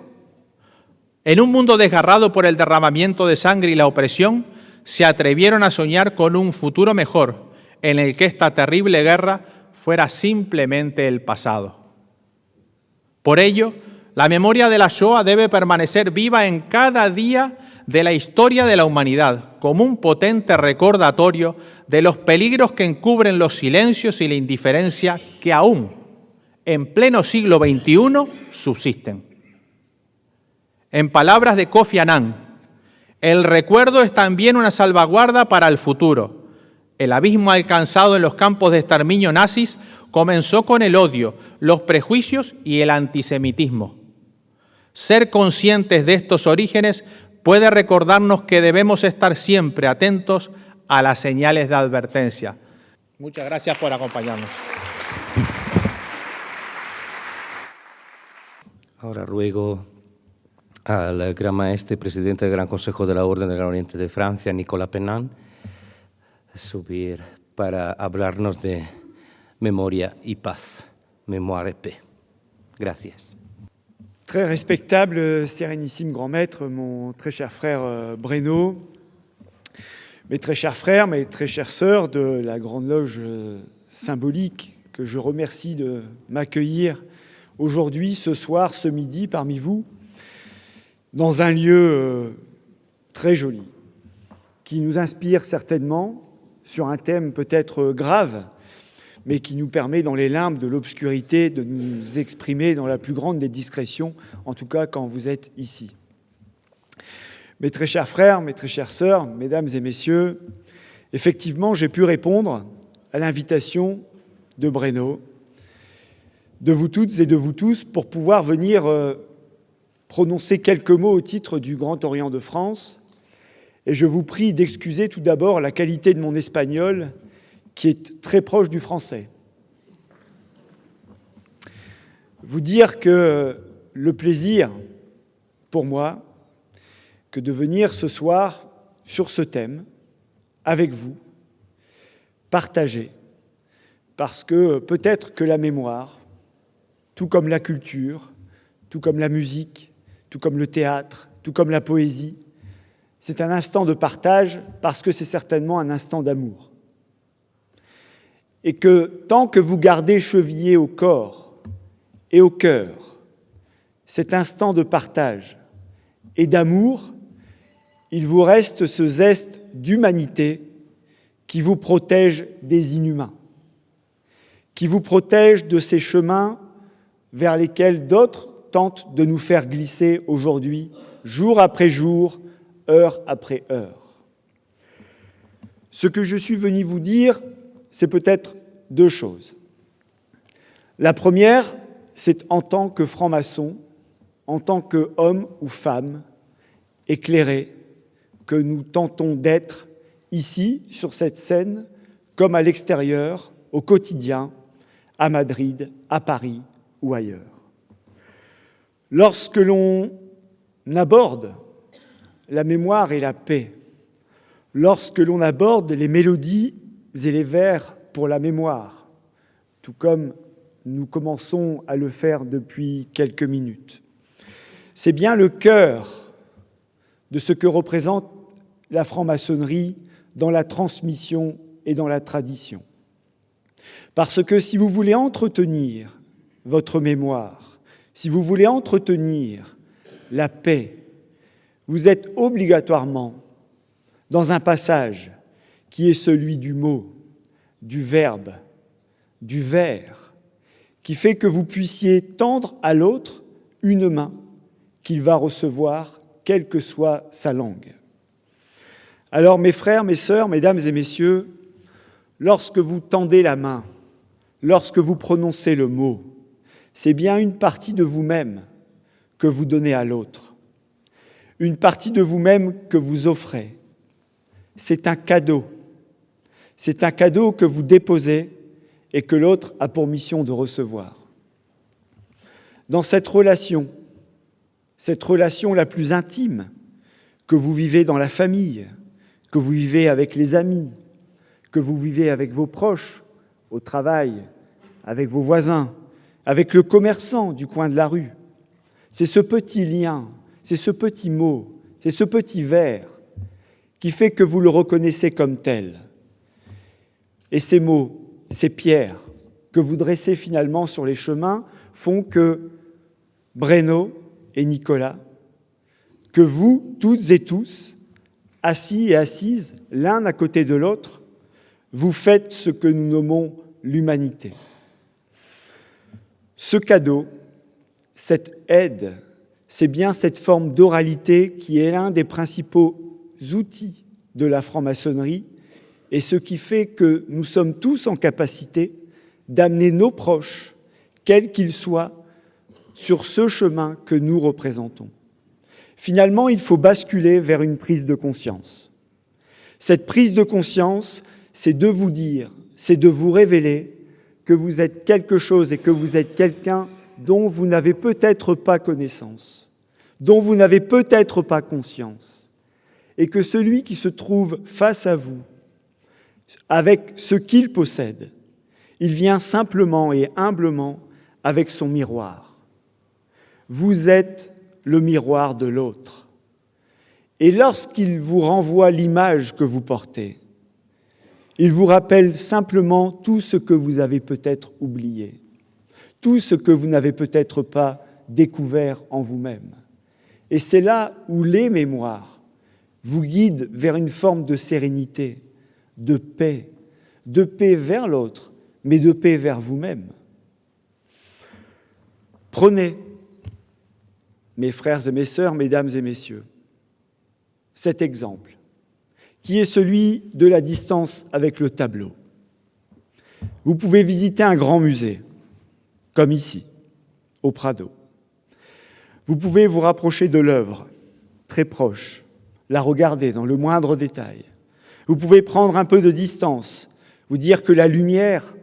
en un mundo desgarrado por el derramamiento de sangre y la opresión, se atrevieron a soñar con un futuro mejor, en el que esta terrible guerra fuera simplemente el pasado. Por ello, la memoria de la Shoah debe permanecer viva en cada día de la historia de la humanidad, como un potente recordatorio de los peligros que encubren los silencios y la indiferencia que aún, en pleno siglo XXI, subsisten. En palabras de Kofi Annan, el recuerdo es también una salvaguarda para el futuro. El abismo alcanzado en los campos de exterminio nazis comenzó con el odio, los prejuicios y el antisemitismo. Ser conscientes de estos orígenes puede recordarnos que debemos estar siempre atentos a las señales de advertencia. Muchas gracias por acompañarnos. Ahora ruego al gran maestre y presidente del Gran Consejo de la Orden del Gran Oriente de Francia, Nicolas Penhan, subir para hablarnos de memoria y paz, mémoire et paix. Gracias. Très respectable, sérénissime grand maître, mon très cher frère Breno, mes très chers frères, mes très chères sœurs de la Grande Loge symbolique, que je remercie de m'accueillir aujourd'hui, ce soir, ce midi, parmi vous, dans un lieu très joli, qui nous inspire certainement sur un thème peut-être grave, mais qui nous permet, dans les limbes de l'obscurité, de nous exprimer dans la plus grande des discrétions, en tout cas quand vous êtes ici. Mes très chers frères, mes très chères sœurs, mesdames et messieurs, effectivement, j'ai pu répondre à l'invitation de Breno, de vous toutes et de vous tous, pour pouvoir venir prononcer quelques mots au titre du Grand Orient de France. Et je vous prie d'excuser tout d'abord la qualité de mon espagnol, qui est très proche du français. Vous dire que le plaisir, pour moi, que de venir ce soir sur ce thème, avec vous, partager, parce que peut-être que la mémoire, tout comme la culture, tout comme la musique, tout comme le théâtre, tout comme la poésie, c'est un instant de partage parce que c'est certainement un instant d'amour. Et que tant que vous gardez chevillé au corps et au cœur cet instant de partage et d'amour, il vous reste ce zeste d'humanité qui vous protège des inhumains, qui vous protège de ces chemins vers lesquels d'autres tentent de nous faire glisser aujourd'hui, jour après jour, heure après heure. Ce que je suis venu vous dire, c'est peut-être deux choses. La première, c'est en tant que franc-maçon, en tant qu'homme ou femme éclairé, que nous tentons d'être ici, sur cette scène, comme à l'extérieur, au quotidien, à Madrid, à Paris ou ailleurs. Lorsque l'on aborde la mémoire et la paix, lorsque l'on aborde les mélodies et les vers pour la mémoire, tout comme nous commençons à le faire depuis quelques minutes. C'est bien le cœur de ce que représente la franc-maçonnerie dans la transmission et dans la tradition. Parce que si vous voulez entretenir votre mémoire, si vous voulez entretenir la paix, vous êtes obligatoirement dans un passage qui est celui du mot, du verbe, du vers, qui fait que vous puissiez tendre à l'autre une main qu'il va recevoir, quelle que soit sa langue. Alors, mes frères, mes sœurs, mesdames et messieurs, lorsque vous tendez la main, lorsque vous prononcez le mot, c'est bien une partie de vous-même que vous donnez à l'autre, une partie de vous-même que vous offrez. C'est un cadeau. C'est un cadeau que vous déposez et que l'autre a pour mission de recevoir. Dans cette relation la plus intime que vous vivez dans la famille, que vous vivez avec les amis, que vous vivez avec vos proches, au travail, avec vos voisins, avec le commerçant du coin de la rue. C'est ce petit lien, c'est ce petit mot, c'est ce petit vers qui fait que vous le reconnaissez comme tel. Et ces mots, ces pierres que vous dressez finalement sur les chemins font que Breno et Nicolas, que vous, toutes et tous, assis et assises l'un à côté de l'autre, vous faites ce que nous nommons l'humanité. Ce cadeau, cette aide, c'est bien cette forme d'oralité qui est l'un des principaux outils de la franc-maçonnerie et ce qui fait que nous sommes tous en capacité d'amener nos proches, quels qu'ils soient, sur ce chemin que nous représentons. Finalement, il faut basculer vers une prise de conscience. Cette prise de conscience, c'est de vous dire, c'est de vous révéler que vous êtes quelque chose et que vous êtes quelqu'un dont vous n'avez peut-être pas connaissance, dont vous n'avez peut-être pas conscience, et que celui qui se trouve face à vous, avec ce qu'il possède, il vient simplement et humblement avec son miroir. Vous êtes le miroir de l'autre. Et lorsqu'il vous renvoie l'image que vous portez, il vous rappelle simplement tout ce que vous avez peut-être oublié, tout ce que vous n'avez peut-être pas découvert en vous-même. Et c'est là où les mémoires vous guident vers une forme de sérénité, de paix vers l'autre, mais de paix vers vous-même. Prenez, mes frères et mes sœurs, mesdames et messieurs, cet exemple, qui est celui de la distance avec le tableau. Vous pouvez visiter un grand musée, comme ici, au Prado. Vous pouvez vous rapprocher de l'œuvre, très proche, la regarder dans le moindre détail. Vous pouvez prendre un peu de distance, vous dire que la lumière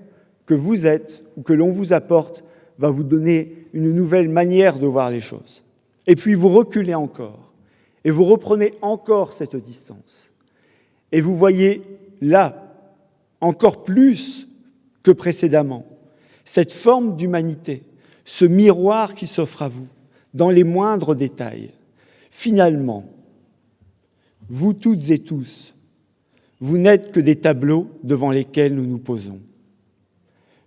que vous êtes ou que l'on vous apporte va vous donner une nouvelle manière de voir les choses. Et puis vous reculez encore, et vous reprenez encore cette distance. Et vous voyez là, encore plus que précédemment, cette forme d'humanité, ce miroir qui s'offre à vous, dans les moindres détails. Finalement, vous toutes et tous, vous n'êtes que des tableaux devant lesquels nous nous posons.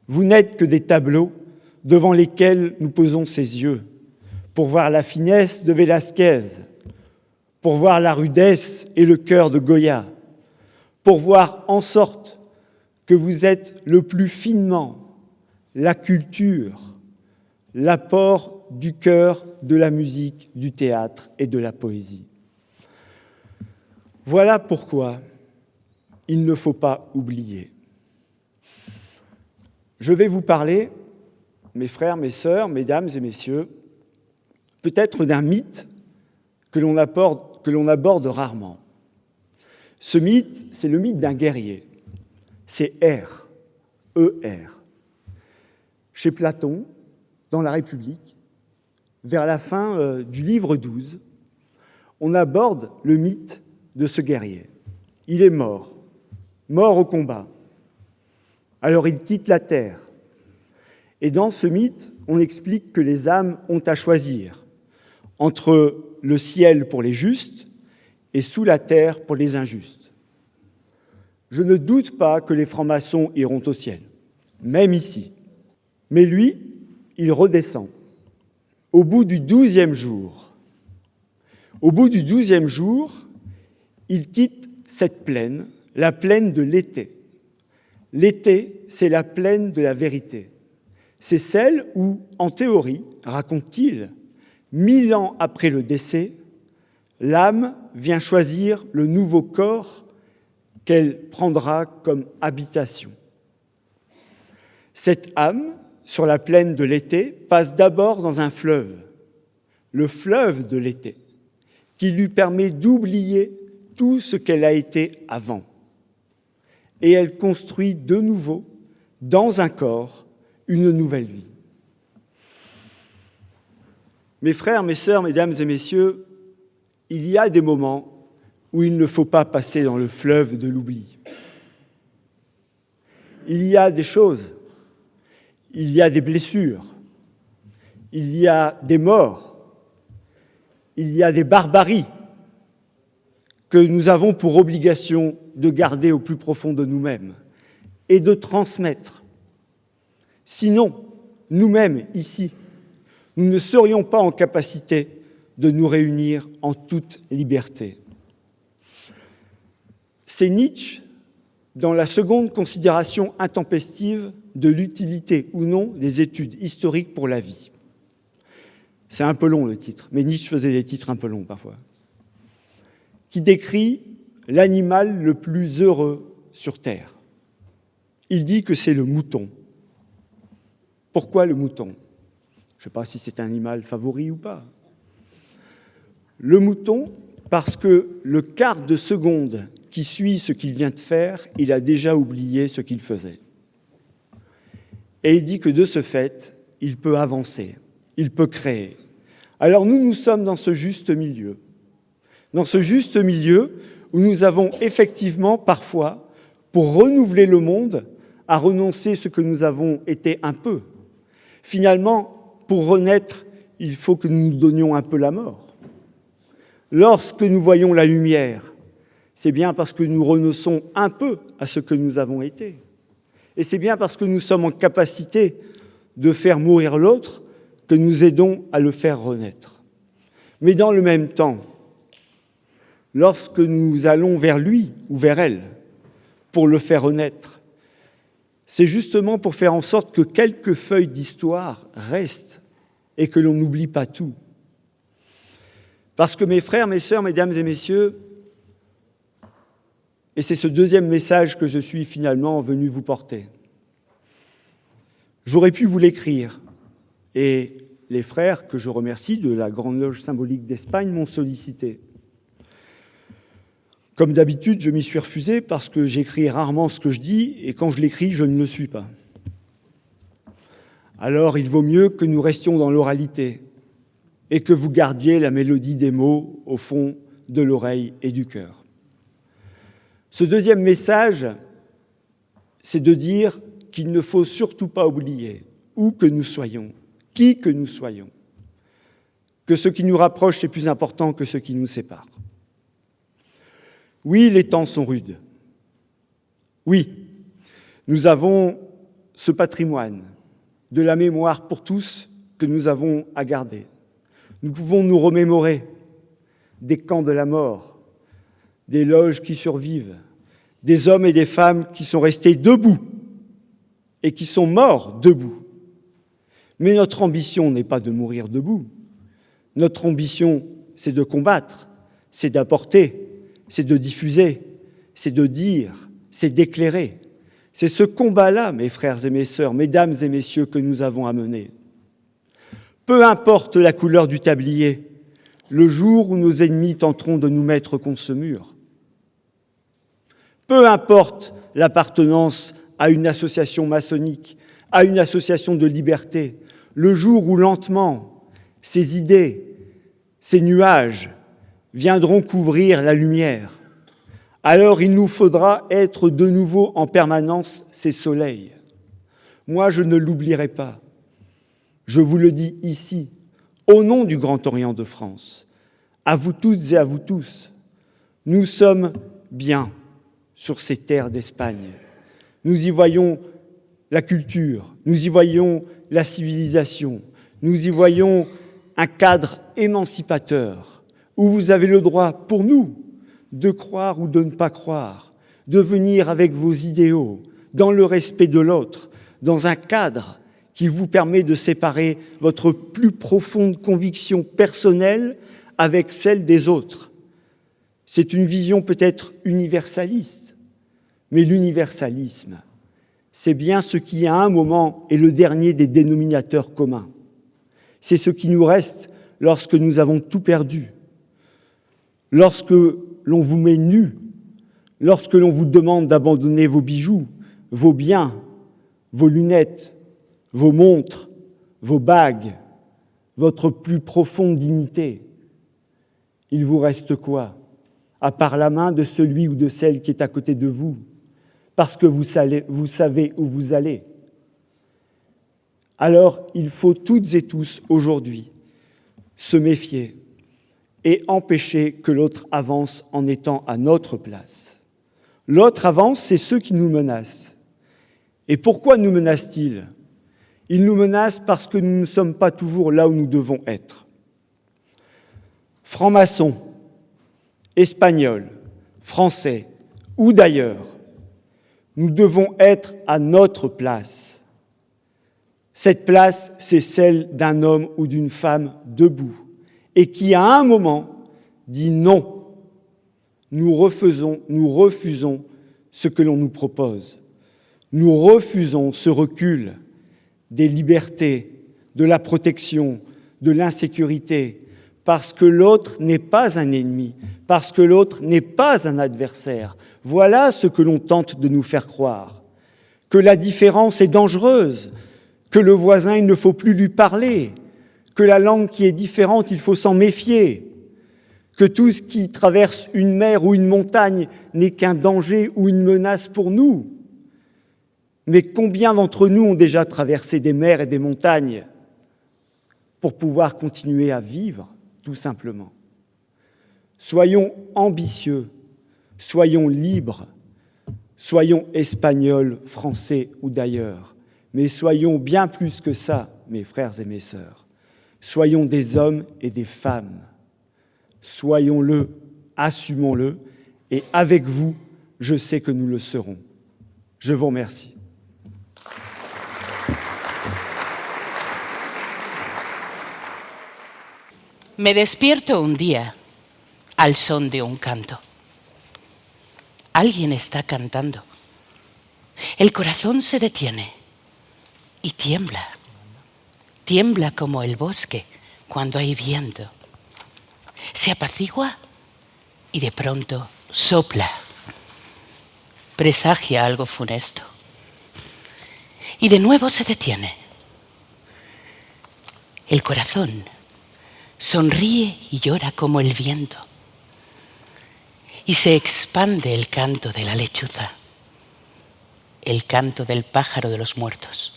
Vous n'êtes que des tableaux devant lesquels nous posons ses yeux, pour voir la finesse de Velázquez, pour voir la rudesse et le cœur de Goya, pour voir en sorte que vous êtes le plus finement la culture, l'apport du cœur, de la musique, du théâtre et de la poésie. Voilà pourquoi il ne faut pas oublier. Je vais vous parler, mes frères, mes sœurs, mesdames et messieurs, peut-être d'un mythe que l'on aborde rarement. Ce mythe, c'est le mythe d'un guerrier. C'est R, E-R. Chez Platon, dans la République, vers la fin du livre 12, on aborde le mythe de ce guerrier. il est mort au combat. Alors il quitte la terre. Et dans ce mythe, on explique que les âmes ont à choisir entre le ciel pour les justes et sous la terre pour les injustes. Je ne doute pas que les francs-maçons iront au ciel, même ici. Mais lui, il redescend. Au bout du 12e jour, il quitte cette plaine, la plaine de l'été. L'été, c'est la plaine de la vérité. C'est celle où, en théorie, raconte-t-il, 1000 ans après le décès, l'âme vient choisir le nouveau corps qu'elle prendra comme habitation. Cette âme, sur la plaine de l'été, passe d'abord dans un fleuve, le fleuve de l'été, qui lui permet d'oublier tout ce qu'elle a été avant. Et elle construit de nouveau, dans un corps, une nouvelle vie. Mes frères, mes sœurs, mesdames et messieurs, il y a des moments où il ne faut pas passer dans le fleuve de l'oubli. Il y a des choses, il y a des blessures, il y a des morts, il y a des barbaries que nous avons pour obligation de garder au plus profond de nous-mêmes et de transmettre. Sinon, nous-mêmes, ici, nous ne serions pas en capacité de nous réunir en toute liberté. C'est Nietzsche, dans la seconde considération intempestive de l'utilité ou non des études historiques pour la vie. C'est un peu long le titre, mais Nietzsche faisait des titres un peu longs parfois, qui décrit l'animal le plus heureux sur Terre. Il dit que c'est le mouton. Pourquoi le mouton ? Je ne sais pas si c'est un animal favori ou pas. Le mouton, parce que le quart de seconde qui suit ce qu'il vient de faire, il a déjà oublié ce qu'il faisait. Et il dit que de ce fait, il peut avancer, il peut créer. Alors nous sommes dans ce juste milieu. Dans ce juste milieu où nous avons effectivement parfois, pour renouveler le monde, à renoncer ce que nous avons été un peu. Finalement, pour renaître, il faut que nous nous donnions un peu la mort. Lorsque nous voyons la lumière, c'est bien parce que nous renonçons un peu à ce que nous avons été. Et c'est bien parce que nous sommes en capacité de faire mourir l'autre que nous aidons à le faire renaître. Mais dans le même temps, lorsque nous allons vers lui ou vers elle pour le faire renaître, c'est justement pour faire en sorte que quelques feuilles d'histoire restent et que l'on n'oublie pas tout. Parce que mes frères, mes sœurs, mesdames et messieurs, et c'est ce deuxième message que je suis finalement venu vous porter. J'aurais pu vous l'écrire, et les frères que je remercie de la Grande Loge symbolique d'Espagne m'ont sollicité. Comme d'habitude, je m'y suis refusé parce que j'écris rarement ce que je dis et quand je l'écris, je ne le suis pas. Alors, il vaut mieux que nous restions dans l'oralité et que vous gardiez la mélodie des mots au fond de l'oreille et du cœur. Ce deuxième message, c'est de dire qu'il ne faut surtout pas oublier où que nous soyons, qui que nous soyons, que ce qui nous rapproche est plus important que ce qui nous sépare. Oui, les temps sont rudes. Oui, nous avons ce patrimoine de la mémoire pour tous que nous avons à garder. Nous pouvons nous remémorer des camps de la mort, des loges qui survivent, des hommes et des femmes qui sont restés debout et qui sont morts debout. Mais notre ambition n'est pas de mourir debout. Notre ambition, c'est de combattre, c'est d'apporter, c'est de diffuser, c'est de dire, c'est d'éclairer. C'est ce combat-là, mes frères et mes sœurs, mesdames et messieurs, que nous avons à mener. Peu importe la couleur du tablier, le jour où nos ennemis tenteront de nous mettre contre ce mur. Peu importe l'appartenance à une association maçonnique, à une association de liberté, le jour où lentement ces idées, ces nuages viendront couvrir la lumière. Alors il nous faudra être de nouveau en permanence ces soleils. Moi, je ne l'oublierai pas. Je vous le dis ici, au nom du Grand Orient de France, à vous toutes et à vous tous, nous sommes bien sur ces terres d'Espagne. Nous y voyons la culture, nous y voyons la civilisation, nous y voyons un cadre émancipateur où vous avez le droit, pour nous, de croire ou de ne pas croire, de venir avec vos idéaux, dans le respect de l'autre, dans un cadre qui vous permet de séparer votre plus profonde conviction personnelle avec celle des autres. C'est une vision peut-être universaliste, mais l'universalisme, c'est bien ce qui, à un moment, est le dernier des dénominateurs communs. C'est ce qui nous reste lorsque nous avons tout perdu, lorsque l'on vous met nu, lorsque l'on vous demande d'abandonner vos bijoux, vos biens, vos lunettes, vos montres, vos bagues, votre plus profonde dignité. Il vous reste quoi? À part la main de celui ou de celle qui est à côté de vous, parce que vous savez où vous allez. Alors, il faut toutes et tous, aujourd'hui, se méfier et empêcher que l'autre avance en étant à notre place. L'autre avance, c'est ceux qui nous menacent. Et pourquoi nous menacent-ils? Ils nous menacent parce que nous ne sommes pas toujours là où nous devons être. Francs-maçons, Espagnols, Français ou d'ailleurs, nous devons être à notre place. Cette place, c'est celle d'un homme ou d'une femme debout et qui, à un moment, dit non. Nous refusons ce que l'on nous propose. Nous refusons ce recul des libertés, de la protection, de l'insécurité, parce que l'autre n'est pas un ennemi, parce que l'autre n'est pas un adversaire. Voilà ce que l'on tente de nous faire croire. Que la différence est dangereuse, que le voisin, il ne faut plus lui parler, que la langue qui est différente, il faut s'en méfier, que tout ce qui traverse une mer ou une montagne n'est qu'un danger ou une menace pour nous. Mais combien d'entre nous ont déjà traversé des mers et des montagnes pour pouvoir continuer à vivre, tout simplement? Soyons ambitieux, soyons libres, soyons espagnols, français ou d'ailleurs, mais soyons bien plus que ça, mes frères et mes sœurs. Soyons des hommes et des femmes. Soyons-le, assumons-le, et avec vous, je sais que nous le serons. Je vous remercie. Me despierto un día al son de un canto. Alguien está cantando. El corazón se detiene y tiembla. Tiembla como el bosque cuando hay viento. Se apacigua y de pronto sopla. Presagia algo funesto. Y de nuevo se detiene. El corazón sonríe y llora como el viento. Y se expande el canto de la lechuza, el canto del pájaro de los muertos.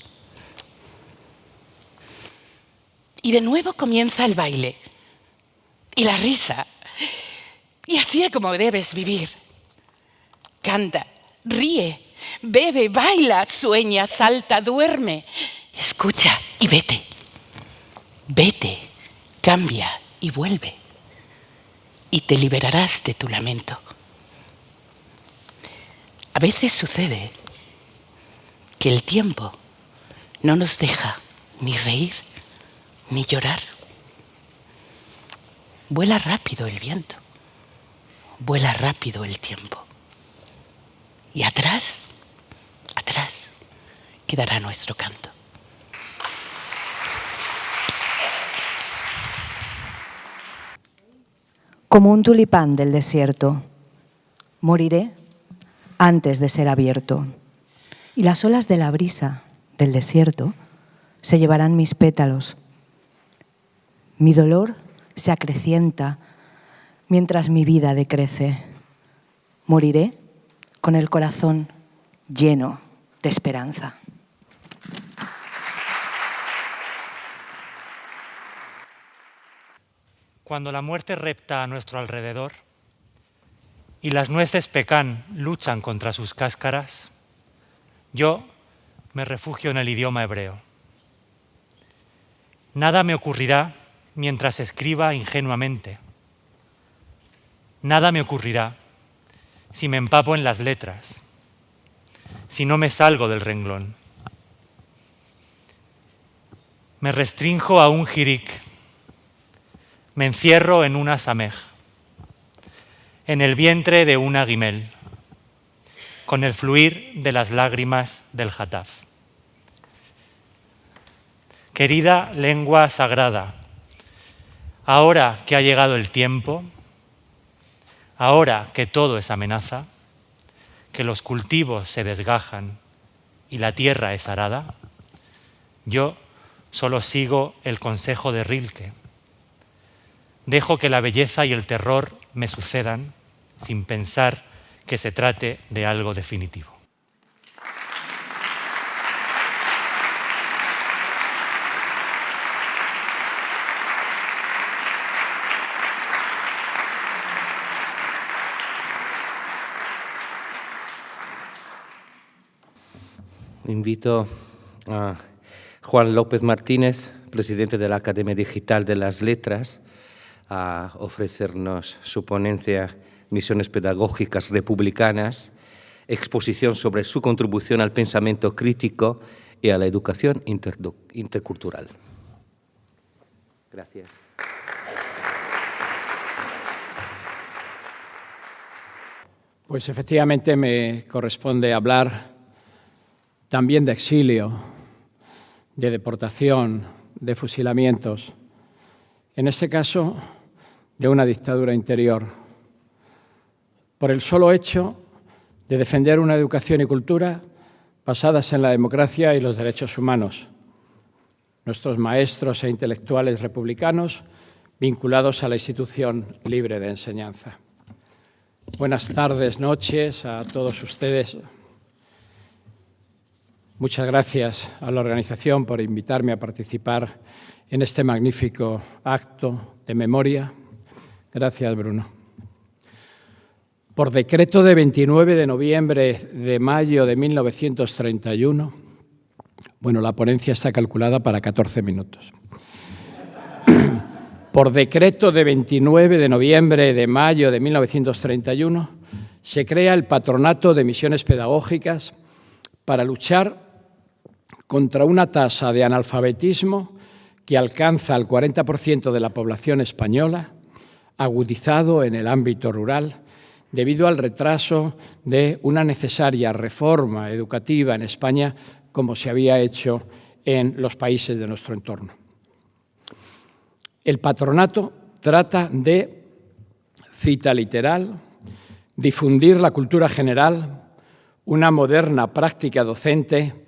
Y de nuevo comienza el baile y la risa. Y así es como debes vivir. Canta, ríe, bebe, baila, sueña, salta, duerme. Escucha y vete. Vete, cambia y vuelve. Y te liberarás de tu lamento. A veces sucede que el tiempo no nos deja ni reír ni llorar. Vuela rápido el viento, vuela rápido el tiempo. Y atrás, atrás, quedará nuestro canto. Como un tulipán del desierto, moriré antes de ser abierto. Y las olas de la brisa del desierto se llevarán mis pétalos. Mi dolor se acrecienta mientras mi vida decrece. Moriré con el corazón lleno de esperanza. Cuando la muerte repta a nuestro alrededor y las nueces pecan luchan contra sus cáscaras, yo me refugio en el idioma hebreo. Nada me ocurrirá mientras escriba ingenuamente. Nada me ocurrirá si me empapo en las letras, si no me salgo del renglón. Me restrinjo a un jirik, me encierro en una samej, en el vientre de una guimel, con el fluir de las lágrimas del jataf. Querida lengua sagrada, ahora que ha llegado el tiempo, ahora que todo es amenaza, que los cultivos se desgajan y la tierra es arada, yo solo sigo el consejo de Rilke. Dejo que la belleza y el terror me sucedan sin pensar que se trate de algo definitivo. Invito a Juan López Martínez, presidente de la Academia Digital de las Letras, a ofrecernos su ponencia Misiones Pedagógicas Republicanas, exposición sobre su contribución al pensamiento crítico y a la educación intercultural. Gracias. Pues efectivamente me corresponde hablar también de exilio, de deportación, de fusilamientos, en este caso de una dictadura interior, por el solo hecho de defender una educación y cultura basadas en la democracia y los derechos humanos. Nuestros maestros e intelectuales republicanos vinculados a la institución libre de enseñanza. Buenas tardes, noches a todos ustedes. Muchas gracias a la organización por invitarme a participar en este magnífico acto de memoria. Gracias, Bruno. Por decreto de 29 de noviembre de mayo de 1931, bueno, la ponencia está calculada para 14 minutos. Por decreto de 29 de noviembre de mayo de 1931, se crea el Patronato de Misiones Pedagógicas para luchar contra una tasa de analfabetismo que alcanza el 40% de la población española, agudizado en el ámbito rural, debido al retraso de una necesaria reforma educativa en España, como se había hecho en los países de nuestro entorno. El patronato trata de, cita literal, difundir la cultura general, una moderna práctica docente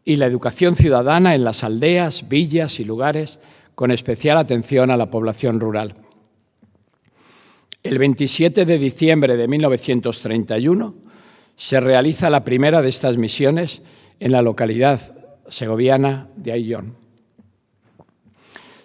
y la educación ciudadana en las aldeas, villas y lugares, con especial atención a la población rural. El 27 de diciembre de 1931 se realiza la primera de estas misiones en la localidad segoviana de Ayllón.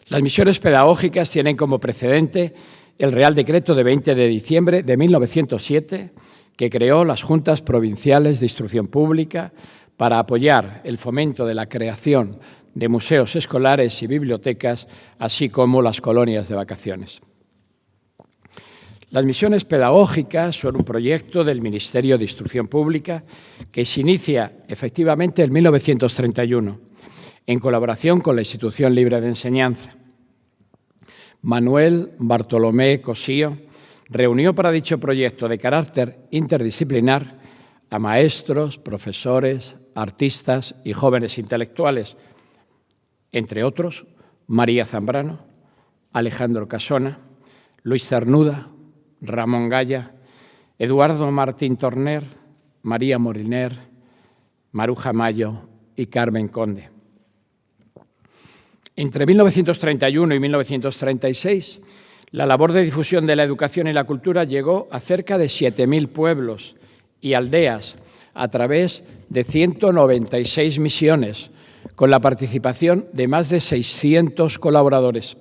Las misiones pedagógicas tienen como precedente el Real Decreto de 20 de diciembre de 1907, que creó las Juntas Provinciales de Instrucción Pública para apoyar el fomento de la creación de museos escolares y bibliotecas, así como las colonias de vacaciones. Las misiones pedagógicas son un proyecto del Ministerio de Instrucción Pública que se inicia efectivamente en 1931, en colaboración con la Institución Libre de Enseñanza. Manuel Bartolomé Cosío reunió para dicho proyecto de carácter interdisciplinar a maestros, profesores, artistas y jóvenes intelectuales, entre otros María Zambrano, Alejandro Casona, Luis Cernuda, Ramón Gaya, Eduardo Martín Torner, María Moriner, Maruja Mayo y Carmen Conde. Entre 1931 y 1936, La labor de difusión de la educación y la cultura llegó a cerca de 7.000 pueblos y aldeas a través de 196 misiones, con la participación de más de 600 colaboradores.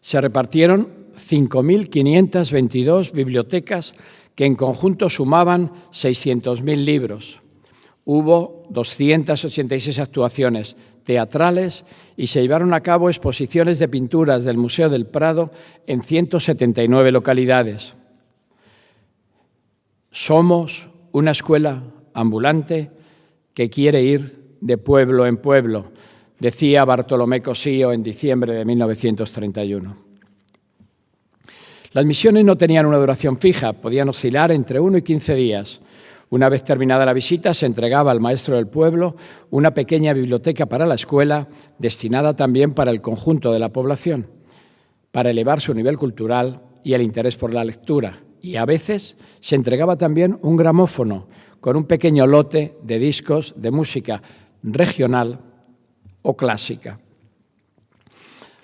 Se repartieron 5.522 bibliotecas que en conjunto sumaban 600.000 libros. Hubo 286 actuaciones teatrales y se llevaron a cabo exposiciones de pinturas del Museo del Prado en 179 localidades. Somos una escuela ambulante que quiere ir de pueblo en pueblo, decía Bartolomé Cosío en diciembre de 1931. Las misiones no tenían una duración fija, podían oscilar entre 1 y 15 días. Una vez terminada la visita, se entregaba al maestro del pueblo una pequeña biblioteca para la escuela, destinada también para el conjunto de la población, para elevar su nivel cultural y el interés por la lectura. Y a veces se entregaba también un gramófono con un pequeño lote de discos de música regional o clásica.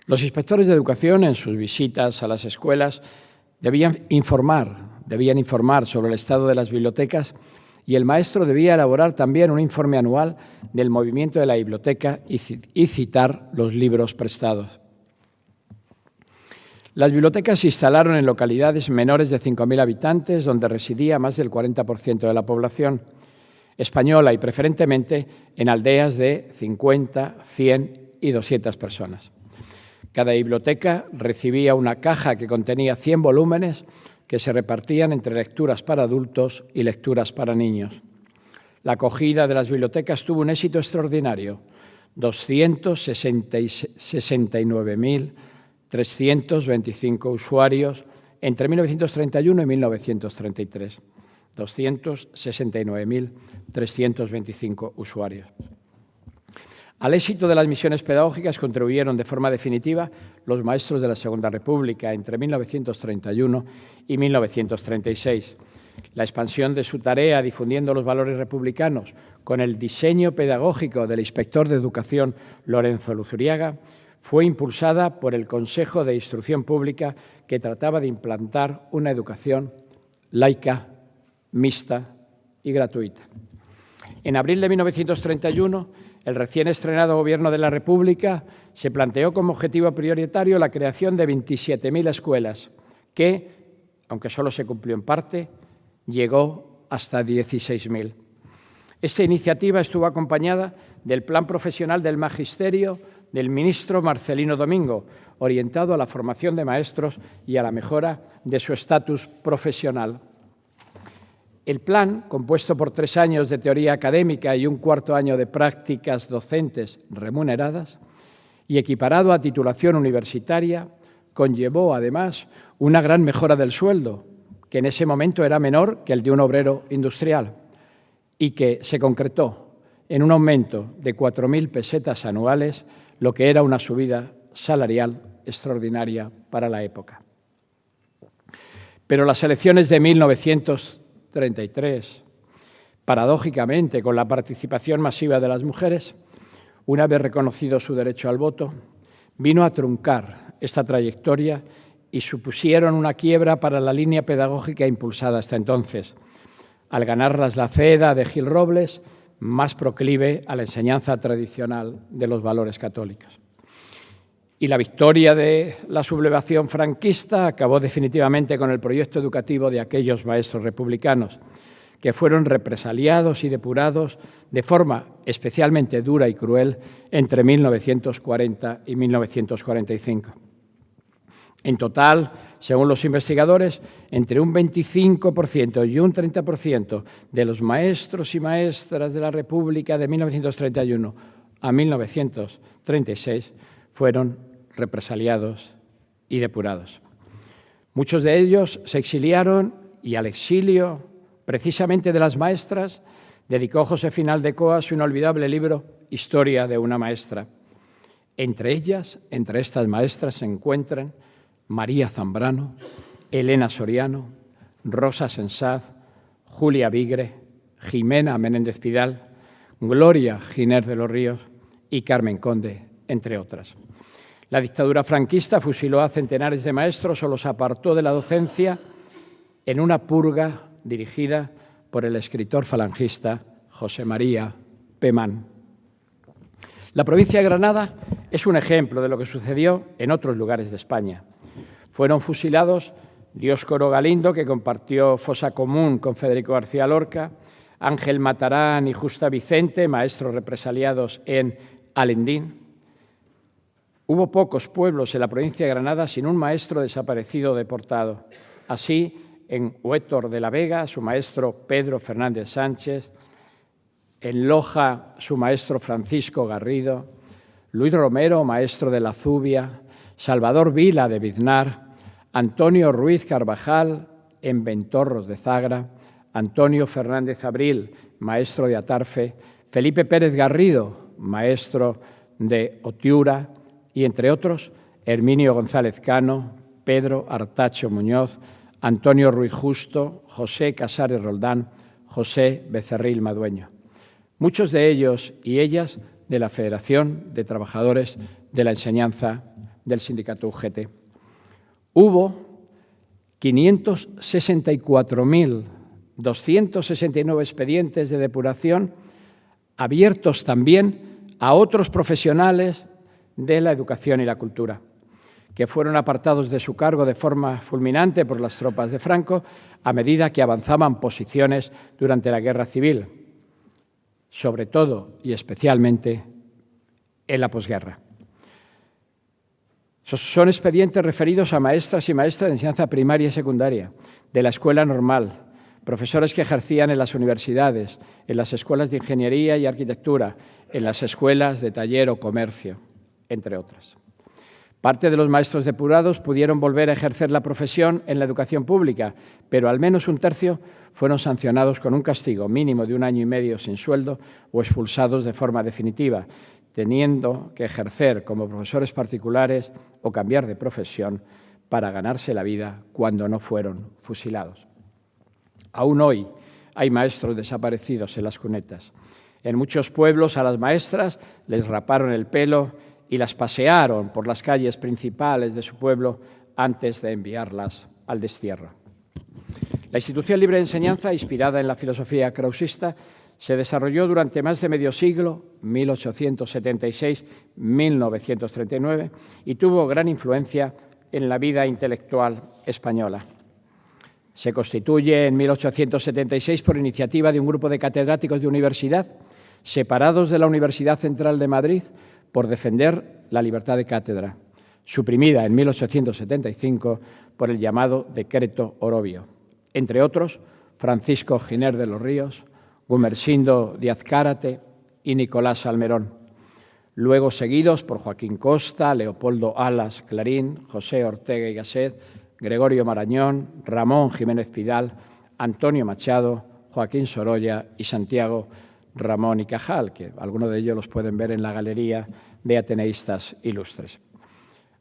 Los inspectores de educación, en sus visitas a las escuelas, debían informar sobre el estado de las bibliotecas y el maestro debía elaborar también un informe anual del movimiento de la biblioteca y citar los libros prestados. Las bibliotecas se instalaron en localidades menores de 5.000 habitantes, donde residía más del 40% de la población española y preferentemente en aldeas de 50, 100 y 200 personas. Cada biblioteca recibía una caja que contenía 100 volúmenes que se repartían entre lecturas para adultos y lecturas para niños. La acogida de las bibliotecas tuvo un éxito extraordinario: 269.325 usuarios entre 1931 y 1933. 269.325 usuarios. Al éxito de las misiones pedagógicas contribuyeron de forma definitiva los maestros de la Segunda República entre 1931 y 1936. La expansión de su tarea difundiendo los valores republicanos con el diseño pedagógico del inspector de educación Lorenzo Luzuriaga fue impulsada por el Consejo de Instrucción Pública, que trataba de implantar una educación laica, mixta y gratuita. En abril de 1931, el recién estrenado Gobierno de la República se planteó como objetivo prioritario la creación de 27.000 escuelas, que, aunque solo se cumplió en parte, llegó hasta 16.000. Esta iniciativa estuvo acompañada del Plan Profesional del Magisterio del ministro Marcelino Domingo, orientado a la formación de maestros y a la mejora de su estatus profesional. El plan, compuesto por 3 años de teoría académica y un 4º año de prácticas docentes remuneradas y equiparado a titulación universitaria, conllevó además una gran mejora del sueldo, que en ese momento era menor que el de un obrero industrial y que se concretó en un aumento de 4.000 pesetas anuales, lo que era una subida salarial extraordinaria para la época. Pero las elecciones de 1933, paradójicamente, con la participación masiva de las mujeres, una vez reconocido su derecho al voto, vino a truncar esta trayectoria y supusieron una quiebra para la línea pedagógica impulsada hasta entonces, al ganarlas la CEDA de Gil Robles, más proclive a la enseñanza tradicional de los valores católicos. Y la victoria de la sublevación franquista acabó definitivamente con el proyecto educativo de aquellos maestros republicanos, que fueron represaliados y depurados de forma especialmente dura y cruel entre 1940 y 1945. En total, según los investigadores, entre un 25% y un 30% de los maestros y maestras de la República de 1931 a 1936 fueron represaliados y depurados. Muchos de ellos se exiliaron y al exilio, precisamente de las maestras, dedicó José Finaldecoa su inolvidable libro Historia de una maestra. Entre ellas, entre estas maestras, se encuentran María Zambrano, Elena Soriano, Rosa Sensaz, Julia Vigre, Jimena Menéndez Pidal, Gloria Giner de los Ríos y Carmen Conde, entre otras. La dictadura franquista fusiló a centenares de maestros o los apartó de la docencia en una purga dirigida por el escritor falangista José María Pemán. La provincia de Granada es un ejemplo de lo que sucedió en otros lugares de España. Fueron fusilados Dioscoro Galindo, que compartió fosa común con Federico García Lorca, Ángel Matarán y Justa Vicente, maestros represaliados en Alendín. Hubo pocos pueblos en la provincia de Granada sin un maestro desaparecido o deportado. Así, en Huétor de la Vega, su maestro Pedro Fernández Sánchez, en Loja, su maestro Francisco Garrido, Luis Romero, maestro de la Zubia, Salvador Vila de Biznar, Antonio Ruiz Carvajal, en Ventorros de Zagra, Antonio Fernández Abril, maestro de Atarfe, Felipe Pérez Garrido, maestro de Otiura, y entre otros, Herminio González Cano, Pedro Artacho Muñoz, Antonio Ruiz Justo, José Casares Roldán, José Becerril Madueño. Muchos de ellos y ellas de la Federación de Trabajadores de la Enseñanza del sindicato UGT. Hubo 564.269 expedientes de depuración abiertos también a otros profesionales de la educación y la cultura, que fueron apartados de su cargo de forma fulminante por las tropas de Franco a medida que avanzaban posiciones durante la Guerra Civil, sobre todo y especialmente en la posguerra. Son expedientes referidos a maestras y maestras de enseñanza primaria y secundaria, de la escuela normal, profesores que ejercían en las universidades, en las escuelas de ingeniería y arquitectura, en las escuelas de taller o comercio, entre otras. Parte de los maestros depurados pudieron volver a ejercer la profesión en la educación pública, pero al menos un tercio fueron sancionados con un castigo mínimo de 1 año y medio sin sueldo o expulsados de forma definitiva, teniendo que ejercer como profesores particulares o cambiar de profesión para ganarse la vida cuando no fueron fusilados. Aún hoy hay maestros desaparecidos en las cunetas. En muchos pueblos a las maestras les raparon el pelo y las pasearon por las calles principales de su pueblo antes de enviarlas al destierro. La institución libre de enseñanza, inspirada en la filosofía krausista, se desarrolló durante más de medio siglo, 1876-1939, y tuvo gran influencia en la vida intelectual española. Se constituye en 1876 por iniciativa de un grupo de catedráticos de universidad, separados de la Universidad Central de Madrid, por defender la libertad de cátedra, suprimida en 1875 por el llamado Decreto Orobio. Entre otros, Francisco Giner de los Ríos, Gumersindo Díaz Cárate y Nicolás Salmerón, luego seguidos por Joaquín Costa, Leopoldo Alas Clarín, José Ortega y Gasset, Gregorio Marañón, Ramón Jiménez Pidal, Antonio Machado, Joaquín Sorolla y Santiago Ramón y Cajal, que algunos de ellos los pueden ver en la galería de ateneístas ilustres.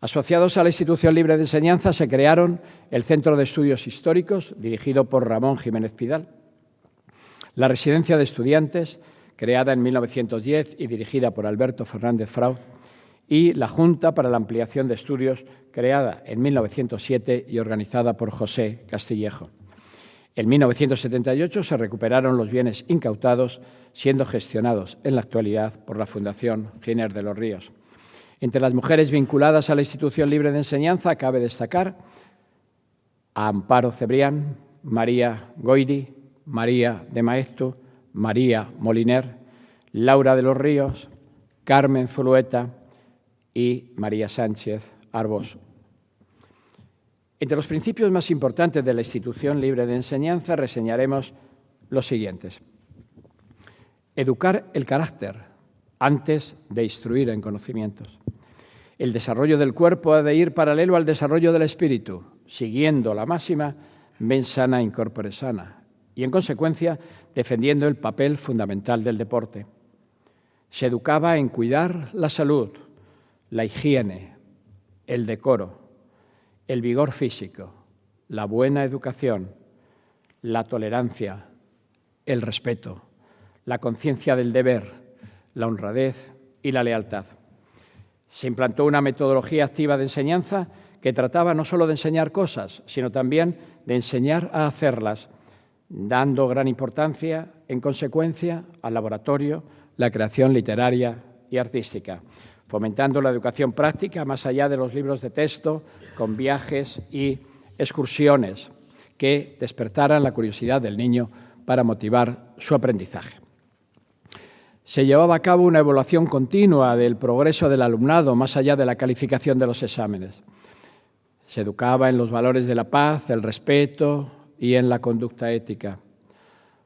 Asociados a la Institución Libre de Enseñanza se crearon el Centro de Estudios Históricos, dirigido por Ramón Jiménez Pidal, la Residencia de Estudiantes, creada en 1910 y dirigida por Alberto Fernández Fraud, y la Junta para la Ampliación de Estudios, creada en 1907 y organizada por José Castillejo. En 1978 se recuperaron los bienes incautados, siendo gestionados en la actualidad por la Fundación Giner de los Ríos. Entre las mujeres vinculadas a la Institución Libre de Enseñanza cabe destacar a Amparo Cebrián, María Goiri, María de Maeztu, María Moliner, Laura de los Ríos, Carmen Zulueta y María Sánchez Arbós. Entre los principios más importantes de la Institución Libre de Enseñanza reseñaremos los siguientes. Educar el carácter antes de instruir en conocimientos. El desarrollo del cuerpo ha de ir paralelo al desarrollo del espíritu, siguiendo la máxima mens sana in corpore sana, y en consecuencia defendiendo el papel fundamental del deporte. Se educaba en cuidar la salud, la higiene, el decoro, el vigor físico, la buena educación, la tolerancia, el respeto, la conciencia del deber, la honradez y la lealtad. Se implantó una metodología activa de enseñanza que trataba no solo de enseñar cosas, sino también de enseñar a hacerlas, dando gran importancia, en consecuencia, al laboratorio, la creación literaria y artística, fomentando la educación práctica más allá de los libros de texto, con viajes y excursiones que despertaran la curiosidad del niño para motivar su aprendizaje. Se llevaba a cabo una evaluación continua del progreso del alumnado más allá de la calificación de los exámenes. Se educaba en los valores de la paz, el respeto y en la conducta ética.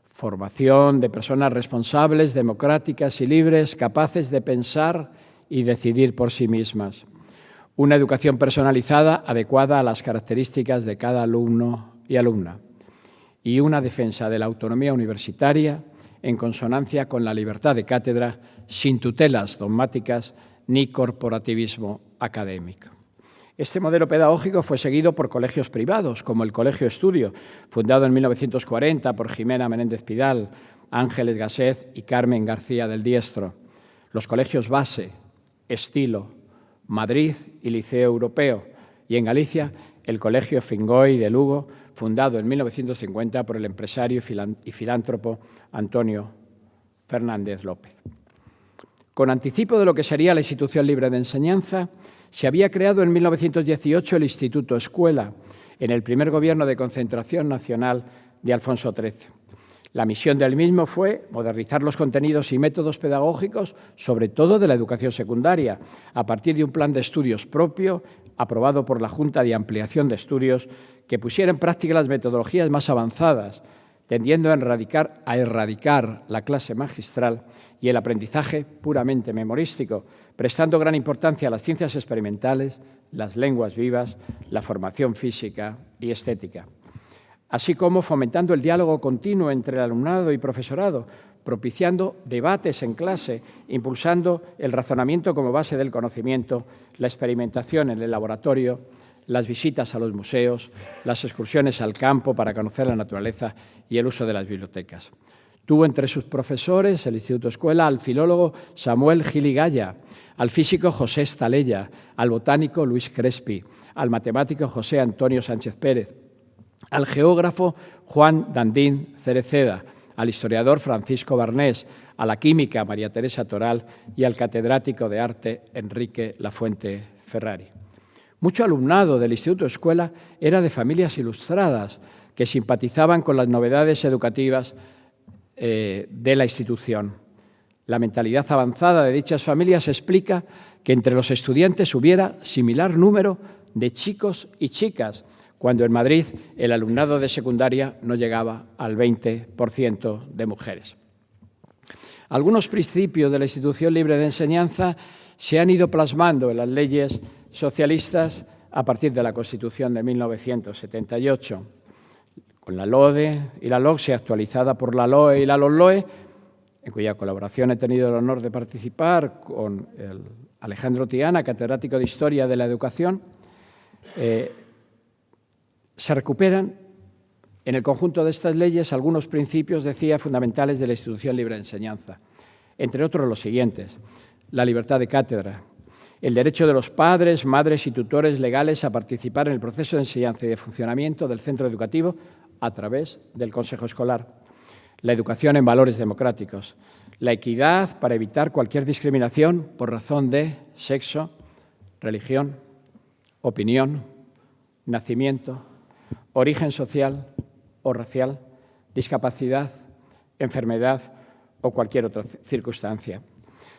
Formación de personas responsables, democráticas y libres, capaces de pensar y decidir por sí mismas. Una educación personalizada adecuada a las características de cada alumno y alumna. Y una defensa de la autonomía universitaria en consonancia con la libertad de cátedra, sin tutelas dogmáticas ni corporativismo académico. Este modelo pedagógico fue seguido por colegios privados, como el Colegio Estudio, fundado en 1940 por Jimena Menéndez Pidal, Ángeles Gasset y Carmen García del Diestro, los colegios Base, Estilo, Madrid y Liceo Europeo, y en Galicia el Colegio Fingoy de Lugo, fundado en 1950 por el empresario y filántropo Antonio Fernández López. Con anticipo de lo que sería la Institución Libre de Enseñanza, se había creado en 1918 el Instituto Escuela, en el primer gobierno de concentración nacional de Alfonso XIII. La misión del mismo fue modernizar los contenidos y métodos pedagógicos, sobre todo de la educación secundaria, a partir de un plan de estudios propio, aprobado por la Junta de Ampliación de Estudios, que pusiera en práctica las metodologías más avanzadas, tendiendo a erradicar la clase magistral y el aprendizaje puramente memorístico, prestando gran importancia a las ciencias experimentales, las lenguas vivas, la formación física y estética, así como fomentando el diálogo continuo entre el alumnado y profesorado, propiciando debates en clase, impulsando el razonamiento como base del conocimiento, la experimentación en el laboratorio, las visitas a los museos, las excursiones al campo para conocer la naturaleza y el uso de las bibliotecas. Tuvo entre sus profesores el Instituto Escuela al filólogo Samuel Gil y Gaya, al físico José Estalella, al botánico Luis Crespi, al matemático José Antonio Sánchez Pérez, al geógrafo Juan Dandín Cereceda, al historiador Francisco Barnés, a la química María Teresa Toral y al catedrático de arte Enrique Lafuente Ferrari. Mucho alumnado del Instituto Escuela era de familias ilustradas que simpatizaban con las novedades educativas de la institución. La mentalidad avanzada de dichas familias explica que entre los estudiantes hubiera similar número de chicos y chicas, cuando en Madrid el alumnado de secundaria no llegaba al 20% de mujeres. Algunos principios de la Institución Libre de Enseñanza se han ido plasmando en las leyes socialistas a partir de la Constitución de 1978, con la LODE y la LOGSE, actualizada por la LOE y la LOLOE, en cuya colaboración he tenido el honor de participar con el Alejandro Tiana, catedrático de Historia de la Educación. Se recuperan en el conjunto de estas leyes algunos principios, decía, fundamentales de la Institución Libre de Enseñanza, entre otros los siguientes: la libertad de cátedra, el derecho de los padres, madres y tutores legales a participar en el proceso de enseñanza y de funcionamiento del centro educativo a través del Consejo Escolar, la educación en valores democráticos, la equidad para evitar cualquier discriminación por razón de sexo, religión, opinión, nacimiento, origen social o racial, discapacidad, enfermedad o cualquier otra circunstancia.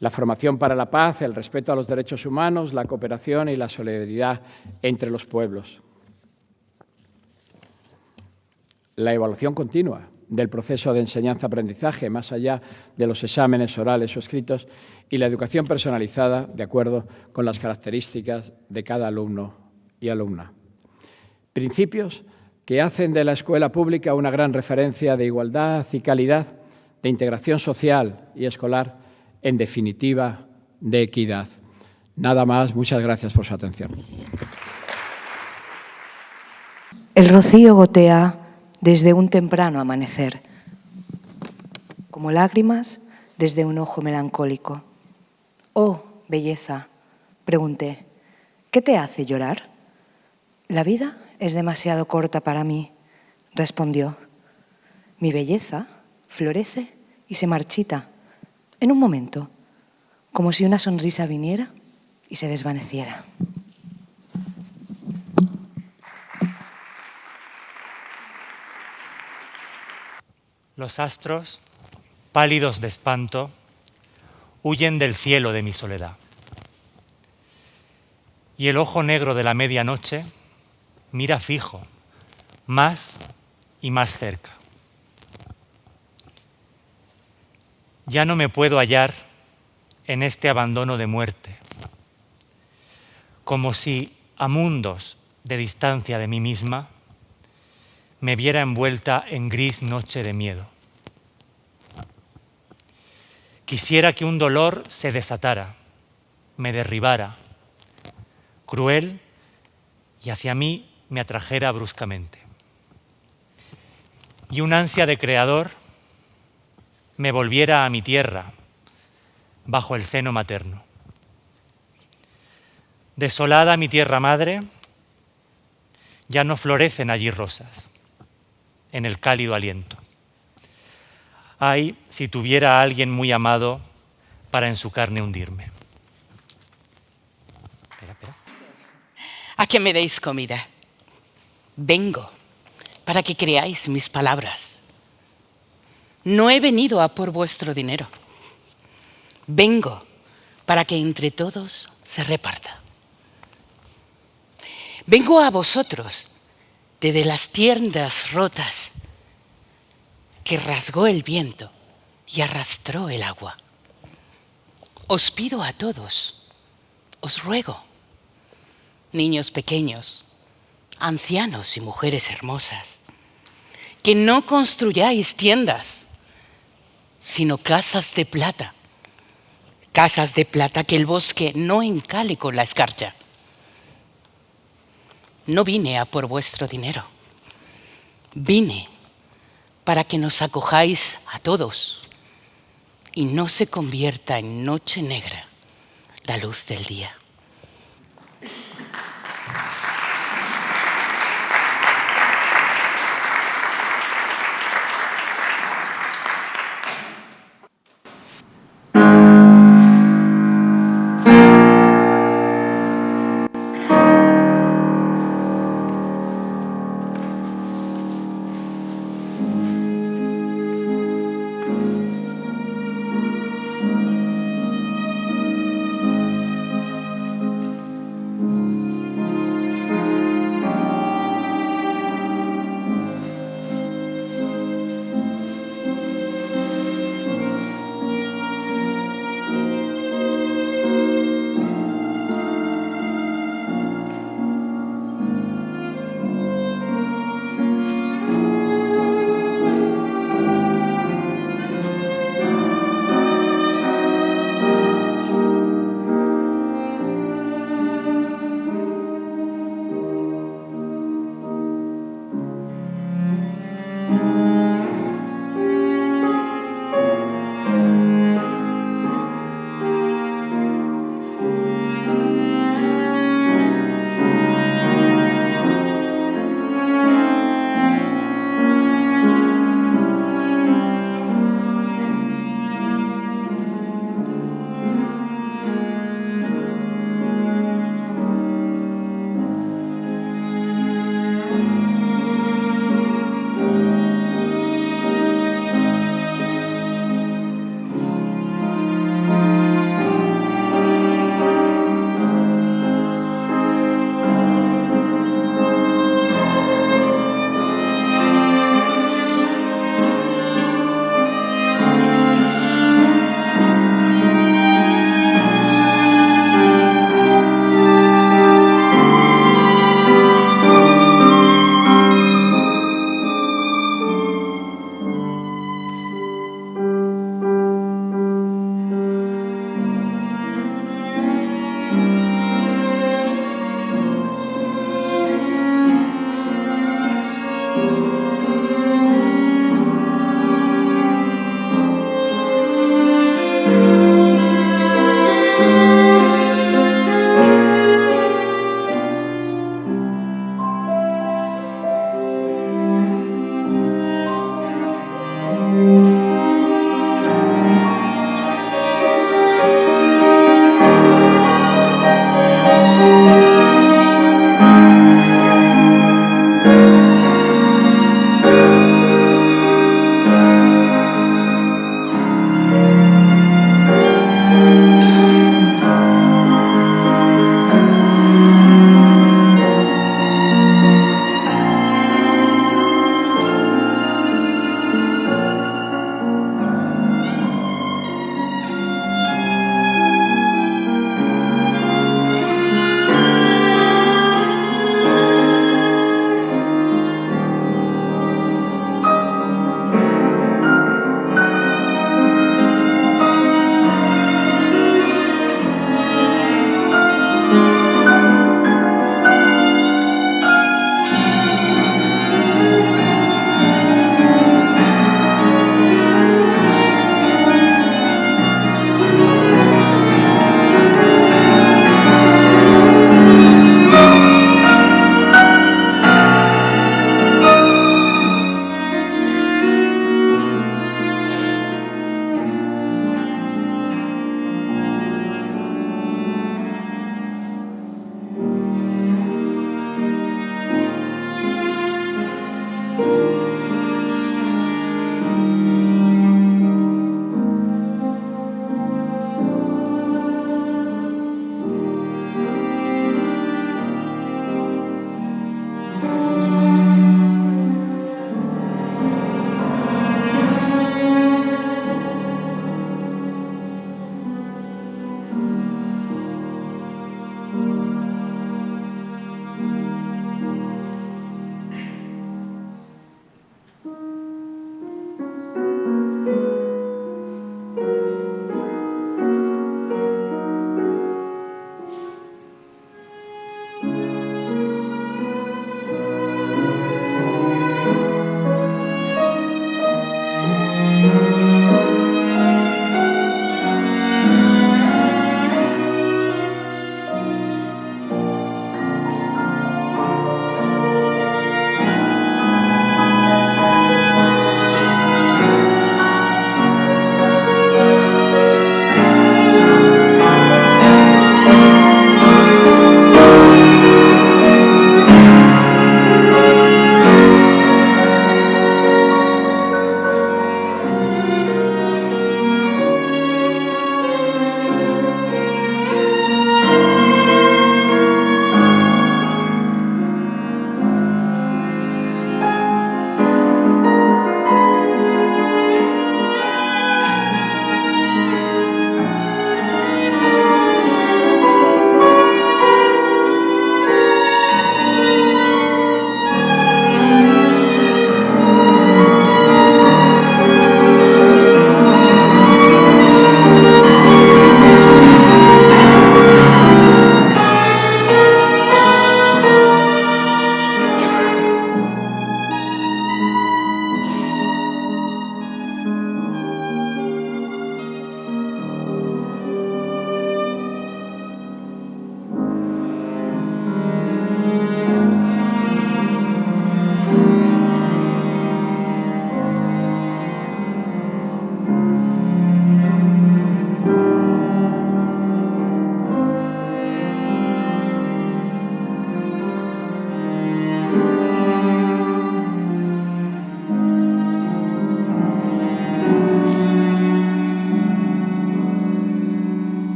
La formación para la paz, el respeto a los derechos humanos, la cooperación y la solidaridad entre los pueblos. La evaluación continua del proceso de enseñanza-aprendizaje, más allá de los exámenes orales o escritos, y la educación personalizada de acuerdo con las características de cada alumno y alumna. Principios que hacen de la escuela pública una gran referencia de igualdad y calidad, de integración social y escolar, en definitiva, de equidad. Nada más, muchas gracias por su atención. El rocío gotea desde un temprano amanecer, como lágrimas desde un ojo melancólico. Oh, belleza, Pregunté, ¿qué te hace llorar? La vida es demasiado corta para mí, respondió. Mi belleza florece y se marchita en un momento, como si una sonrisa viniera y se desvaneciera. Los astros, pálidos de espanto, huyen del cielo de mi soledad. Y el ojo negro de la medianoche mira fijo, más y más cerca. Ya no me puedo hallar en este abandono de muerte, como si a mundos de distancia de mí misma me viera envuelta en gris noche de miedo. Quisiera que un dolor se desatara, me derribara, cruel, y hacia mí me atrajera bruscamente. Y un ansia de creador me volviera a mi tierra, bajo el seno materno. Desolada mi tierra madre, ya no florecen allí rosas, en el cálido aliento. Ay, si tuviera a alguien muy amado para en su carne hundirme. Espera. A que me deis comida. Vengo para que creáis mis palabras. No he venido a por vuestro dinero. Vengo para que entre todos se reparta. Vengo a vosotros desde las tiendas rotas que rasgó el viento y arrastró el agua. Os pido a todos, os ruego, niños pequeños, ancianos y mujeres hermosas, que no construyáis tiendas, sino casas de plata que el bosque no encale con la escarcha. No vine a por vuestro dinero, vine para que nos acojáis a todos y no se convierta en noche negra la luz del día.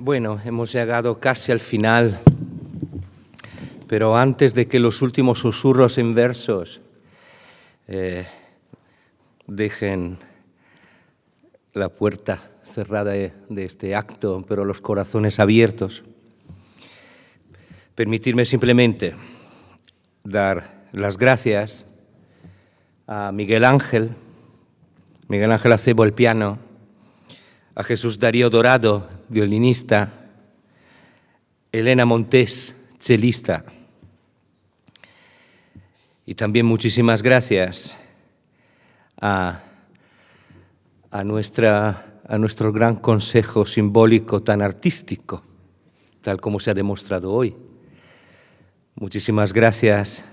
Bueno, hemos llegado casi al final, pero antes de que los últimos susurros en versos dejen la puerta cerrada de este acto, pero los corazones abiertos, permitirme simplemente dar las gracias a Miguel Ángel Acebo, el piano, a Jesús Darío Dorado, violinista, Elena Montés, chelista. Y también muchísimas gracias a nuestro gran consejo simbólico tan artístico, tal como se ha demostrado hoy. Muchísimas gracias,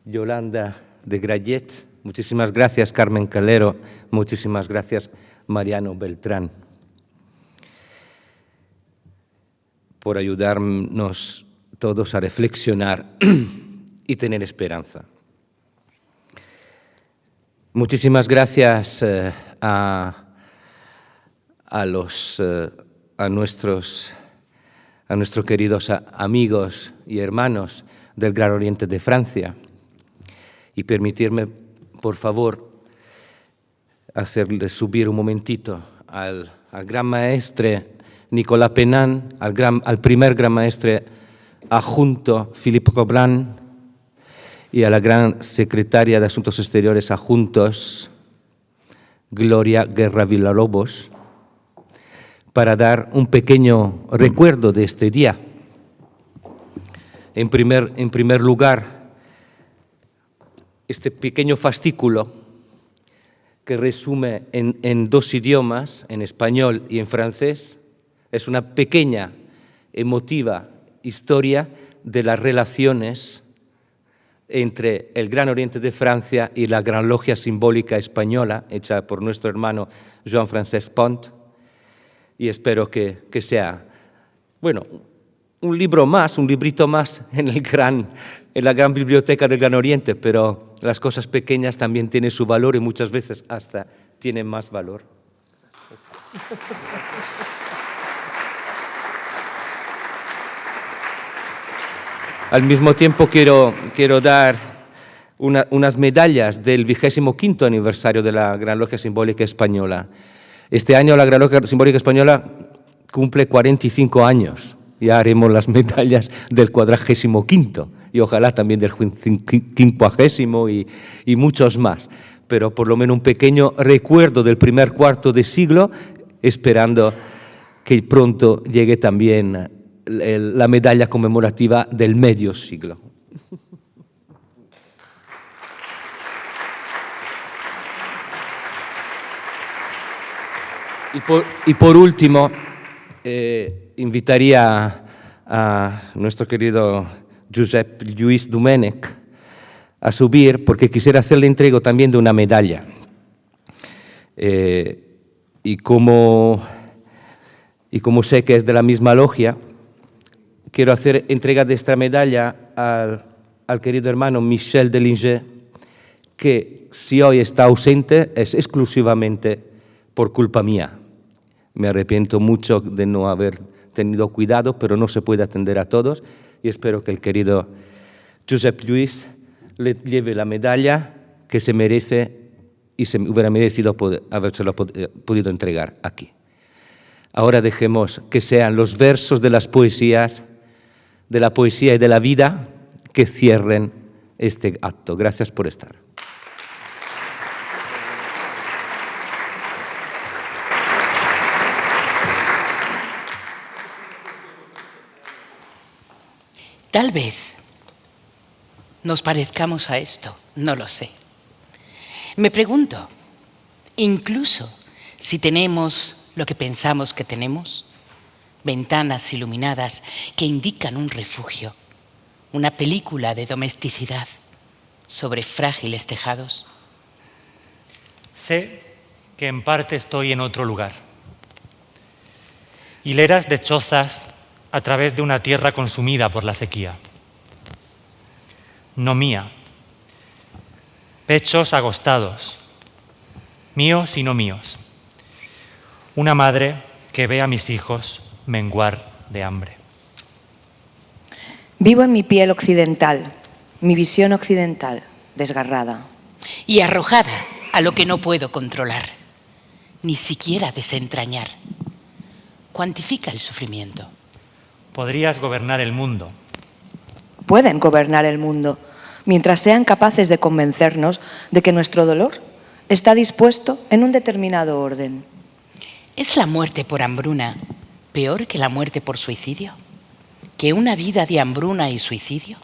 Yolanda de Grayet. Muchísimas gracias, Carmen Calero. Muchísimas gracias, Mariano Beltrán, por ayudarnos todos a reflexionar y tener esperanza. Muchísimas gracias a nuestros queridos amigos y hermanos del Gran Oriente de Francia. Y permitirme, por favor, hacerle subir un momentito al gran maestre Nicolas Penan, al primer gran maestre adjunto Philippe Roblan y a la gran secretaria de Asuntos Exteriores adjuntos Gloria Guerra Villalobos, para dar un pequeño recuerdo de este día. En primer lugar, este pequeño fascículo que resume en dos idiomas, en español y en francés, es una pequeña, emotiva historia de las relaciones entre el Gran Oriente de Francia y la Gran Logia Simbólica Española, hecha por nuestro hermano Jean-Francesc Pont, y espero que sea, bueno, un librito más en la gran biblioteca del Gran Oriente, pero las cosas pequeñas también tienen su valor y muchas veces hasta tienen más valor. Al mismo tiempo quiero dar unas medallas del 25º aniversario de la Gran Logia Simbólica Española. Este año la Gran Logia Simbólica Española cumple 45 años. Ya haremos las medallas del 45º y ojalá también del 50º y muchos más. Pero por lo menos un pequeño recuerdo del primer cuarto de siglo, esperando que pronto llegue también la medalla conmemorativa del medio siglo. Y por último, invitaría a nuestro querido Josep Lluís Domènech a subir, porque quisiera hacerle entrega también de una medalla. Y como sé que es de la misma logia, quiero hacer entrega de esta medalla al querido hermano Michel Delinger, que si hoy está ausente es exclusivamente por culpa mía. Me arrepiento mucho de no haber tenido cuidado, pero no se puede atender a todos y espero que el querido Josep Lluís le lleve la medalla que se merece y se hubiera merecido habérselo podido entregar aquí. Ahora dejemos que sean los versos de las poesías, de la poesía y de la vida que cierren este acto. Gracias por estar. Tal vez nos parezcamos a esto, no lo sé. Me pregunto, incluso si tenemos lo que pensamos que tenemos, ventanas iluminadas que indican un refugio, una película de domesticidad sobre frágiles tejados. Sé que en parte estoy en otro lugar. Hileras de chozas a través de una tierra consumida por la sequía. No mía. Pechos agostados, míos y no míos. Una madre que ve a mis hijos menguar de hambre. Vivo en mi piel occidental, mi visión occidental, desgarrada. Y arrojada a lo que no puedo controlar, ni siquiera desentrañar. Cuantifica el sufrimiento. Podrías gobernar el mundo. Pueden gobernar el mundo, mientras sean capaces de convencernos de que nuestro dolor está dispuesto en un determinado orden. ¿Es la muerte por hambruna peor que la muerte por suicidio? ¿Que una vida de hambruna y suicidio?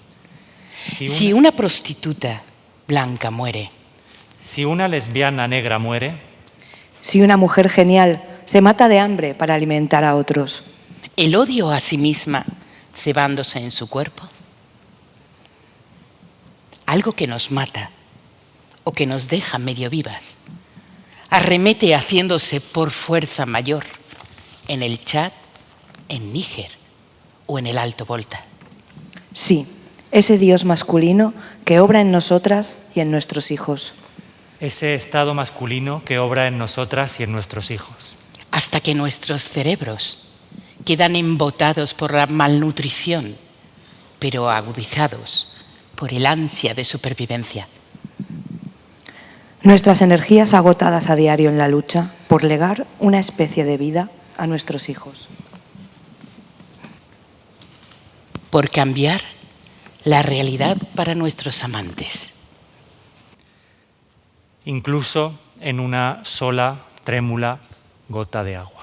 Si una prostituta blanca muere. Si una lesbiana negra muere. Si una mujer genial se mata de hambre para alimentar a otros. El odio a sí misma cebándose en su cuerpo. Algo que nos mata o que nos deja medio vivas. Arremete haciéndose por fuerza mayor en el Chad, en Níger o en el Alto Volta. Sí, ese Dios masculino que obra en nosotras y en nuestros hijos. Ese estado masculino que obra en nosotras y en nuestros hijos. Hasta que nuestros cerebros quedan embotados por la malnutrición, pero agudizados por el ansia de supervivencia. Nuestras energías agotadas a diario en la lucha por legar una especie de vida a nuestros hijos. Por cambiar la realidad para nuestros amantes. Incluso en una sola trémula gota de agua.